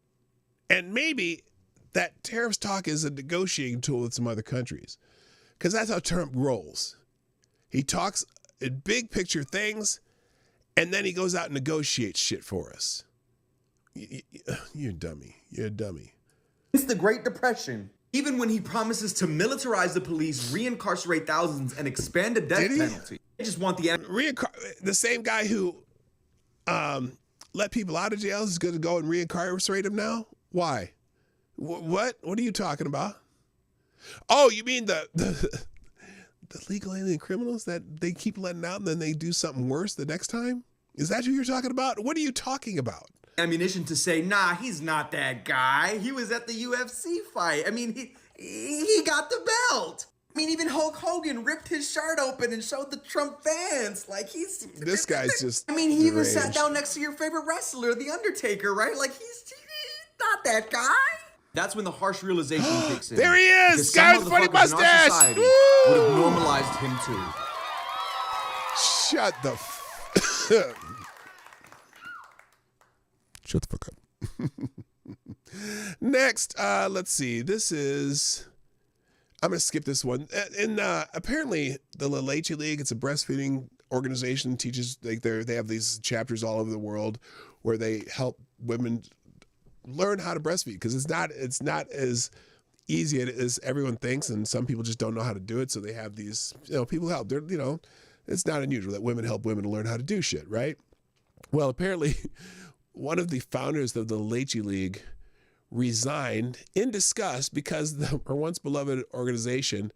And maybe that tariffs talk is a negotiating tool with some other countries. Because that's how Trump rolls. He talks in big picture things, and then he goes out and negotiates shit for us. You're a dummy. You're a dummy. Since the Great Depression, even when he promises to militarize the police, reincarcerate thousands, and expand the death penalty. They just want the same guy who let people out of jail is going to go and reincarcerate them now? Why? What? What are you talking about? Oh, you mean the legal alien criminals that they keep letting out and then they do something worse the next time? Is that who you're talking about? What are you talking about? Ammunition to say, nah, he's not that guy. He was at the UFC fight. I mean, he got the belt. I mean, even Hulk Hogan ripped his shirt open and showed the Trump fans. Like, this guy's just I mean, he even sat down next to your favorite wrestler, The Undertaker, right? Like, he's not that guy. That's when the harsh realization kicks in. There he is! Guy with funny mustache! Would have normalized him too. Shut the fuck up. Next, let's see. This is... I'm going to skip this one. And apparently, the La Leche League, it's a breastfeeding organization, teaches, like, they have these chapters all over the world where they help women learn how to breastfeed, because it's not as easy as everyone thinks, and some people just don't know how to do it. So they have these, people help. They're, it's not unusual that women help women to learn how to do shit, right? Well, apparently, one of the founders of the Leche League resigned in disgust because her once beloved organization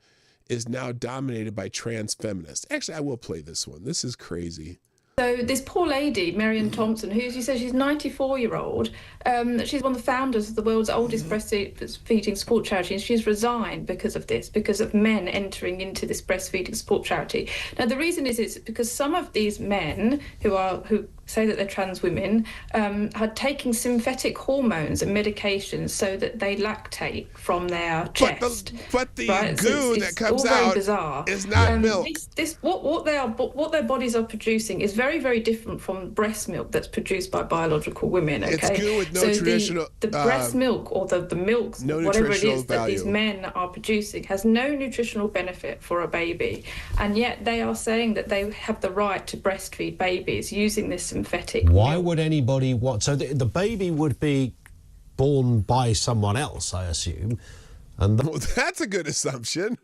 is now dominated by trans feminists. Actually, I will play this one. This is crazy. So this poor lady, Marion Thompson, who, she says she's 94-year-old, she's one of the founders of the world's oldest breastfeeding support charity, and she's resigned because of this, because of men entering into this breastfeeding support charity. Now, the reason is because some of these men who say that they're trans women are taking synthetic hormones and medications so that they lactate from their chest. But the right? goo that comes all very out bizarre. is not milk. What their bodies are producing is very, very different from breast milk that's produced by biological women. Okay? It's goo with no traditional. The breast milk or the milk, no whatever it is that value. these men are producing, has no nutritional benefit for a baby, and yet they are saying that they have the right to breastfeed babies using this synthetic. Why would anybody want? So the baby would be born by someone else, I assume. And well, that's a good assumption.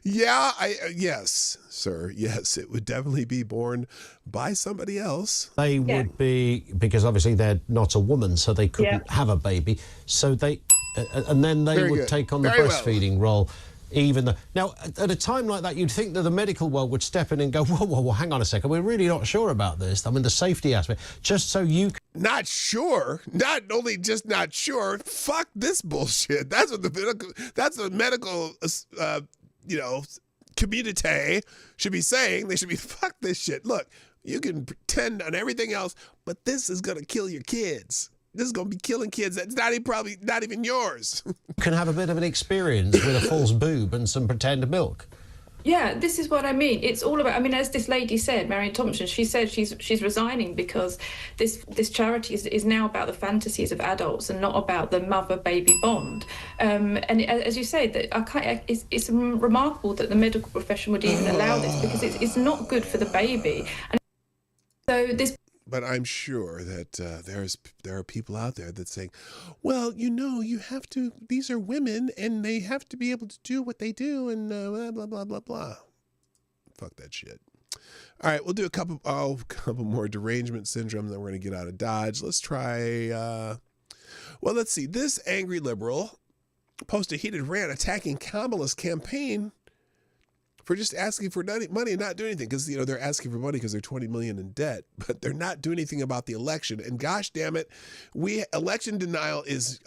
Yes, sir. Yes, it would definitely be born by somebody else. They would be, because obviously they're not a woman, so they couldn't have a baby. So they, and then they would take on the breastfeeding role. Even though, now, at a time like that, you'd think that the medical world would step in and go, whoa, hang on a second, we're really not sure about this. I mean, the safety aspect, just so you... Not sure? Not only just not sure, fuck this bullshit. That's what the medical, community should be saying. They should be, fuck this shit. Look, you can pretend on everything else, but this is going to kill your kids. This is going to be killing kids. That's probably not even yours. You can have a bit of an experience with a false boob and some pretend milk. Yeah, this is what I mean. It's all about, I mean, as this lady said, Marion Thompson, she said she's resigning because this charity is now about the fantasies of adults and not about the mother-baby bond. And as you say, it's remarkable that the medical profession would even allow this, because it's not good for the baby. And so this... But I'm sure that there are people out there that saying, well, you have to, these are women and they have to be able to do what they do and blah, blah, blah, blah, blah. Fuck that shit. All right, we'll do a couple more derangement syndrome, then we're going to get out of Dodge. Let's try, let's see. This angry liberal posted a heated rant attacking Kamala's campaign for just asking for money and not doing anything. Because, they're asking for money because they're $20 million in debt, but they're not doing anything about the election. And gosh damn it, election denial is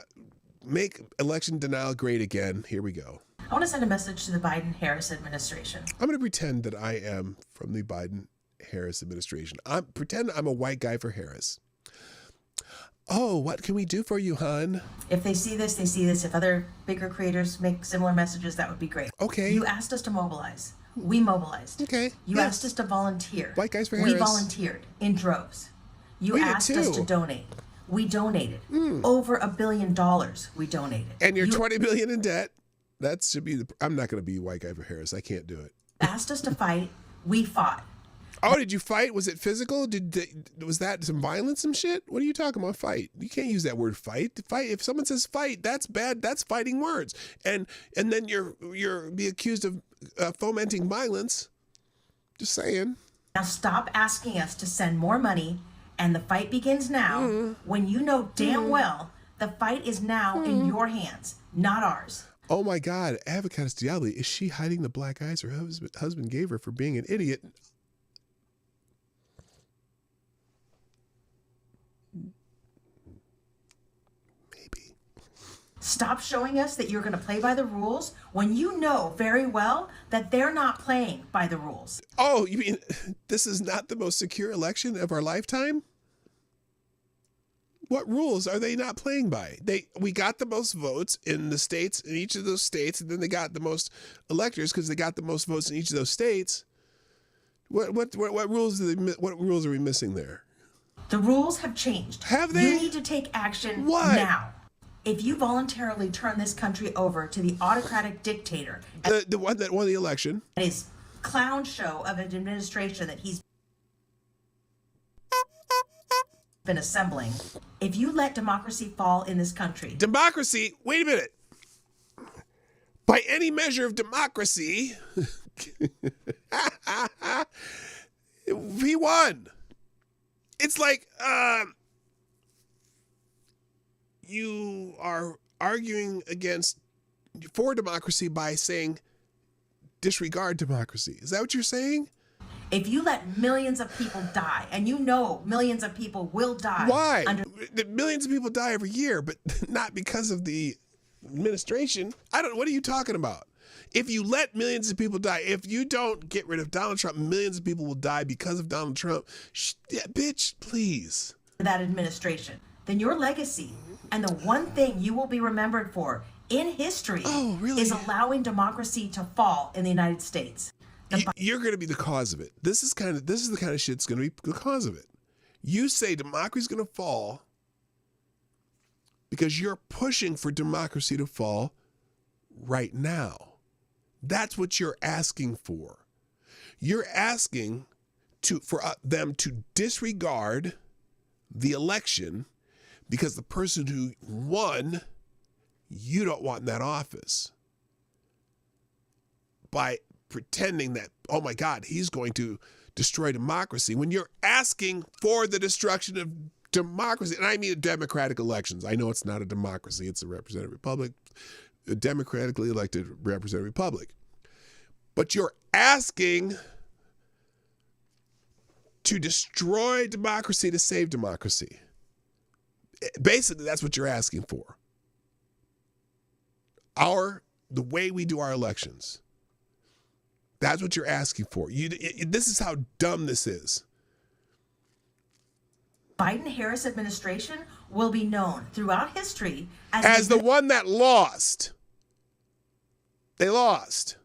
make election denial great again. Here we go. I want to send a message to the Biden-Harris administration. I'm going to pretend that I am from the Biden-Harris administration. Pretend I'm a white guy for Harris. Oh, what can we do for you, hon? If they see this, they see this. If other bigger creators make similar messages, that would be great. Okay. You asked us to mobilize. We mobilized. Okay. You asked us to volunteer. White guys for We Harris. volunteered in droves. You We did asked us too. to donate. We donated. Over $1 billion we donated. And you're $20 billion in debt. That should be I'm not going to be white guy for Harris. I can't do it. Asked us to fight. We fought. Oh, did you fight? Was it physical? Was that some violence, some shit? What are you talking about, fight? You can't use that word fight. Fight. If someone says fight, that's bad. That's fighting words. And then you're be accused of fomenting violence. Just saying. Now stop asking us to send more money, and the fight begins now when you know damn well the fight is now in your hands, not ours. Oh my God, Avocados Diablo, is she hiding the black eyes her husband gave her for being an idiot? Stop showing us that you're going to play by the rules when you know very well that they're not playing by the rules. Oh, you mean this is not the most secure election of our lifetime? What rules are they not playing by? We got the most votes in the states, in each of those states, and then they got the most electors because they got the most votes in each of those states. What rules are we missing there? The rules have changed. Have they? You need to take action What? now. If you voluntarily turn this country over to the autocratic dictator, The one that won the election, and his clown show of an administration that he's been assembling, if you let democracy fall in this country. Democracy, wait a minute. By any measure of democracy, he won. It's like you are arguing for democracy by saying disregard democracy. Is that what you're saying? If you let millions of people die, and you know millions of people will die. Why? Millions of people die every year, but not because of the administration. what are you talking about? If you let millions of people die, if you don't get rid of Donald Trump, millions of people will die because of Donald Trump. Bitch, please. That administration, then your legacy and the one thing you will be remembered for in history is allowing democracy to fall in the United States. You're going to be the cause of it. This is the kind of shit that's going to be the cause of it. You say democracy's going to fall because you're pushing for democracy to fall right now. That's what you're asking for. You're asking for them to disregard the election because the person who won, you don't want in that office. By pretending that, oh my God, he's going to destroy democracy, when you're asking for the destruction of democracy. And I mean democratic elections. I know it's not a democracy, it's a representative republic, a democratically elected representative republic. But you're asking to destroy democracy to save democracy. Basically, that's what you're asking for. The way we do our elections. That's what you're asking for. This is how dumb this is. Biden-Harris administration will be known throughout history as the one that lost. They lost.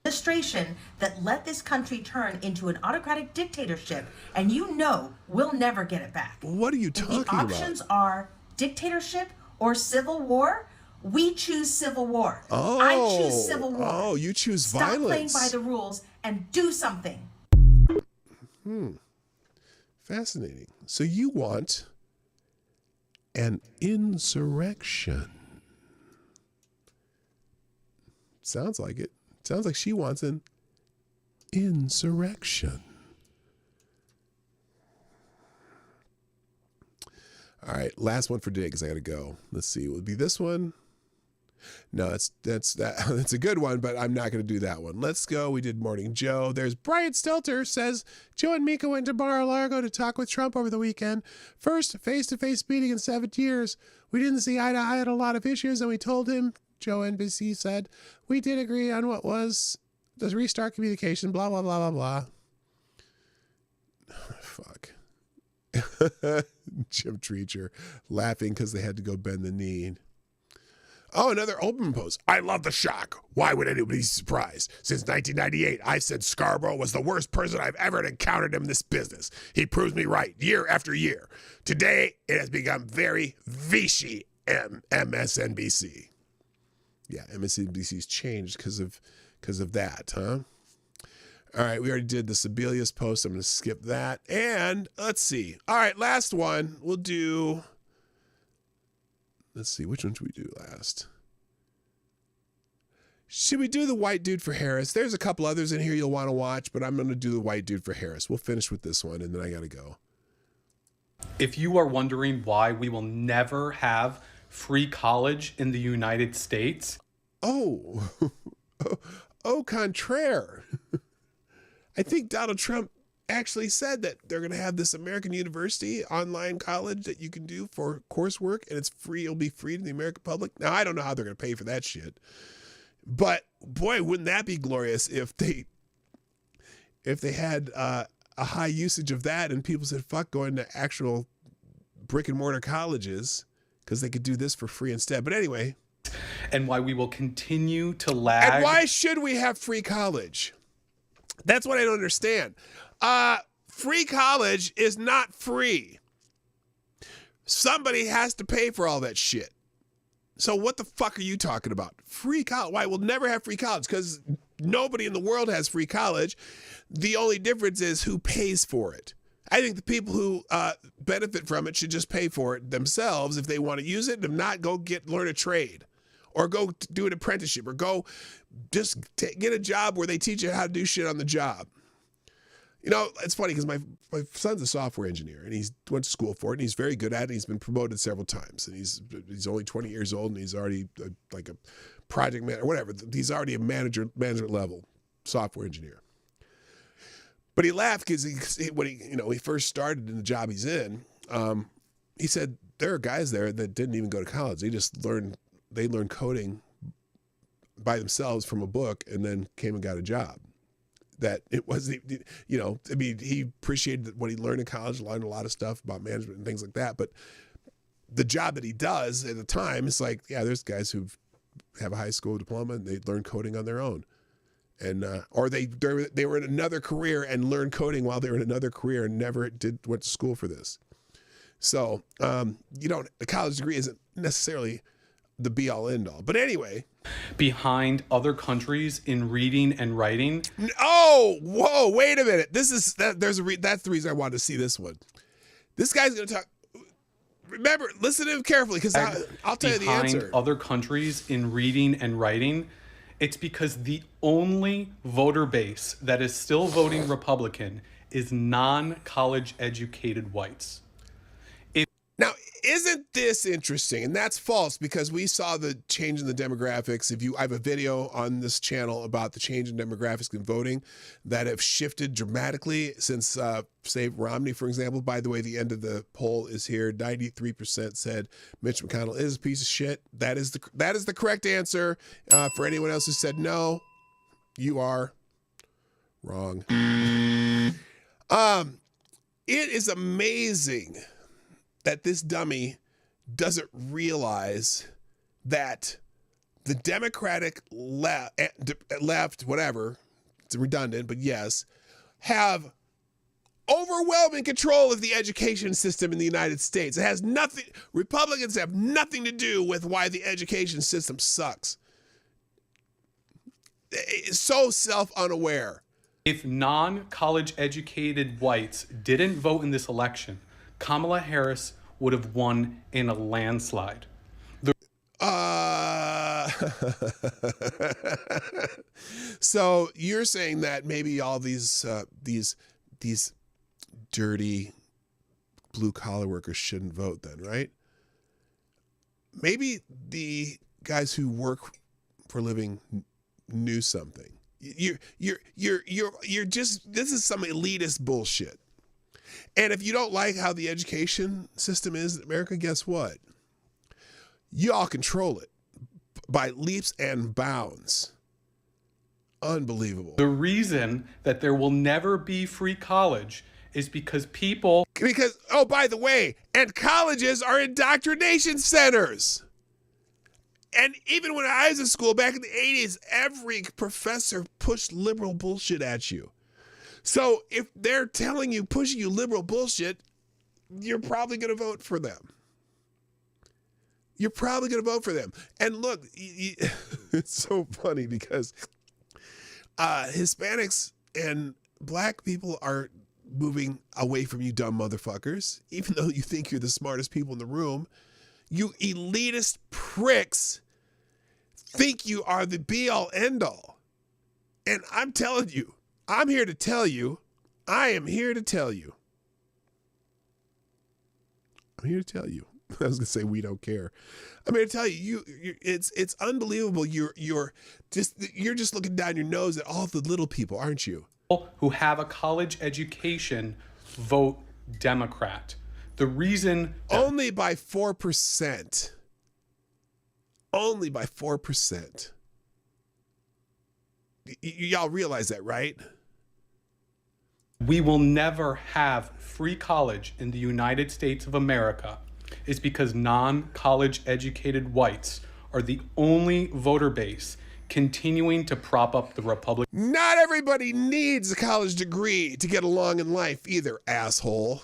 Administration that let this country turn into an autocratic dictatorship, and you know we'll never get it back. What are you talking about? The options are dictatorship or civil war. We choose civil war. I choose civil war. Oh, you choose violence. Stop playing by the rules and do something. Fascinating. So you want an insurrection. Sounds like it. Sounds like she wants an insurrection. All right, last one for today because I got to go. Let's see. It would be this one. No, that's a good one, but I'm not going to do that one. Let's go. We did Morning Joe. There's Brian Stelter says, Joe and Mika went to Mar-a-Lago to talk with Trump over the weekend. First face-to-face meeting in 7 years. We didn't see eye to eye on a lot of issues, and we told him, Joe NBC said, we did agree on what was the restart communication, blah, blah, blah, blah, blah. Fuck. Jim Treacher laughing because they had to go bend the knee. Oh, another open post. I love the shock. Why would anybody be surprised? Since 1998, I said Scarborough was the worst person I've ever encountered in this business. He proves me right year after year. Today, it has become very Vichy MSNBC. Yeah, MSNBC's changed because of that, huh? All right, we already did the Sebelius post. I'm going to skip that. And let's see. All right, last one. We'll do... Let's see, which one should we do last? Should we do the white dude for Harris? There's a couple others in here you'll want to watch, but I'm going to do the white dude for Harris. We'll finish with this one, and then I got to go. If you are wondering why we will never have free college in the United States... Oh, au contraire. I think Donald Trump actually said that they're going to have this American University online college that you can do for coursework, and it's free. It'll be free to the American public. Now, I don't know how they're going to pay for that shit, but boy, wouldn't that be glorious if they had a high usage of that and people said, fuck going to actual brick and mortar colleges because they could do this for free instead. But anyway. And why we will continue to lag. And why should we have free college? That's what I don't understand. Free college is not free. Somebody has to pay for all that shit. So what the fuck are you talking about? Free college? Why? We'll never have free college because nobody in the world has free college. The only difference is who pays for it. I think the people who benefit from it should just pay for it themselves if they want to use it, and if not, go learn a trade or go do an apprenticeship or go just get a job where they teach you how to do shit on the job. You know, it's funny because my son's a software engineer and he's went to school for it and he's very good at it. He's been promoted several times and he's only 20 years old and he's already like a project manager or whatever. He's already a management level software engineer. But he laughed because when he first started in the job he's in, he said there are guys there that didn't even go to college. They learned coding by themselves from a book and then came and got a job. That it wasn't, I mean, he appreciated what he learned in college, learned a lot of stuff about management and things like that. But the job that he does at the time, it's like, yeah, there's guys who have a high school diploma and they learn coding on their own. And, or they were in another career and learned coding while they were in another career and never went to school for this. So, a college degree isn't necessarily the be all end all. But anyway. Behind other countries in reading and writing. Oh, whoa, wait a minute. That's the reason I wanted to see this one. This guy's going to talk. Remember, listen to him carefully because I'll tell you the answer. Behind other countries in reading and writing, it's because the only voter base that is still voting Republican is non-college educated whites. Now, isn't this interesting? And that's false because we saw the change in the demographics. I have a video on this channel about the change in demographics in voting that have shifted dramatically since, say, Romney, for example. By the way, the end of the poll is here. 93% said Mitch McConnell is a piece of shit. That is the correct answer. For anyone else who said no, you are wrong. It is amazing that this dummy doesn't realize that the Democratic left, whatever, it's redundant, but yes, have overwhelming control of the education system in the United States. It has nothing, Republicans have nothing to do with why the education system sucks. It's so self-unaware. If non-college educated whites didn't vote in this election, Kamala Harris would have won in a landslide. So you're saying that maybe all these dirty blue collar workers shouldn't vote then, right? Maybe the guys who work for a living knew something. You're just, this is some elitist bullshit. And if you don't like how the education system is in America, guess what? You all control it by leaps and bounds. Unbelievable. The reason that there will never be free college is because oh, by the way, and colleges are indoctrination centers. And even when I was in school back in the 80s, every professor pushed liberal bullshit at you. So if they're telling you, pushing you liberal bullshit, you're probably going to vote for them. You're probably going to vote for them. And look, it's so funny because Hispanics and black people are moving away from you dumb motherfuckers, even though you think you're the smartest people in the room. You elitist pricks think you are the be-all, end-all. And I'm telling you, I'm here to tell you, I am here to tell you. I'm here to tell you. I was gonna say we don't care. I'm here to tell you, it's unbelievable. You're just looking down your nose at all the little people, aren't you? Who have a college education vote Democrat. The reason only by 4%. Only by 4%. Y'all realize that, right? We will never have free college in the United States of America is because non-college educated whites are the only voter base continuing to prop up the Republican. Not everybody needs a college degree to get along in life either, asshole.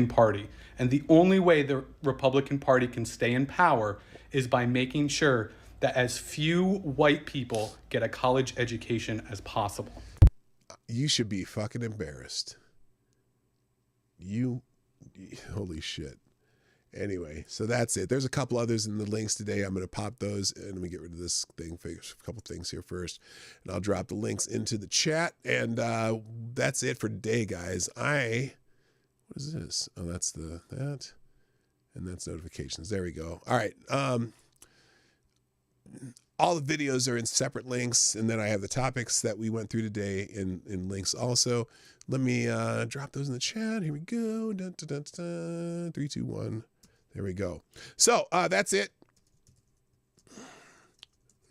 Party. And the only way the Republican Party can stay in power is by making sure that as few white people get a college education as possible. You should be fucking embarrassed. Holy shit. Anyway, so that's it. There's a couple others in the links today. I'm going to pop those and let me get rid of this thing. A couple things here first, and I'll drop the links into the chat. And that's it for today, guys. What is this? Oh, that's that. And that's notifications. There we go. All right. All the videos are in separate links. And then I have the topics that we went through today in links also. Let me drop those in the chat. Here we go. 3, 2, 1. There we go. So that's it.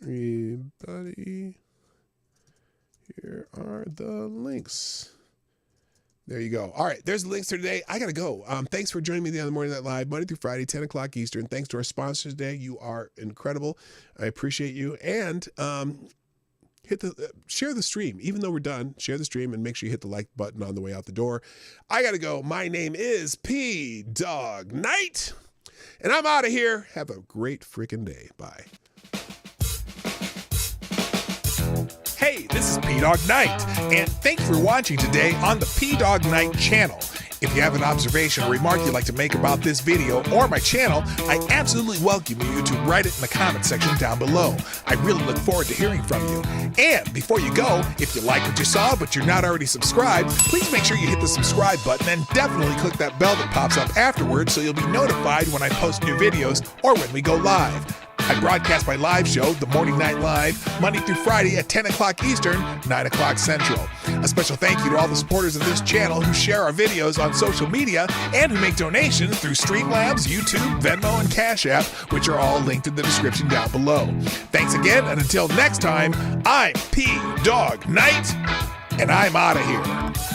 Everybody, here are the links. There you go. All right, there's the links for today. I got to go. Thanks for joining me on the Morning Night Live, Monday through Friday, 10 o'clock Eastern. Thanks to our sponsors today. You are incredible. I appreciate you. And share the stream. Even though we're done, share the stream and make sure you hit the like button on the way out the door. I got to go. My name is P. Dawg Knight, and I'm out of here. Have a great freaking day. Bye. Hey, this is P-Dawg Knight, and thanks for watching today on the P-Dawg Knight channel. If you have an observation or remark you'd like to make about this video or my channel, I absolutely welcome you to write it in the comment section down below. I really look forward to hearing from you. And before you go, if you like what you saw but you're not already subscribed, please make sure you hit the subscribe button and definitely click that bell that pops up afterwards so you'll be notified when I post new videos or when we go live. I broadcast my live show, The Morning Night Live, Monday through Friday at 10 o'clock Eastern, 9 o'clock Central. A special thank you to all the supporters of this channel who share our videos on social media and who make donations through Streamlabs, YouTube, Venmo, and Cash App, which are all linked in the description down below. Thanks again, and until next time, I'm P. Dawg Knight, and I'm out of here.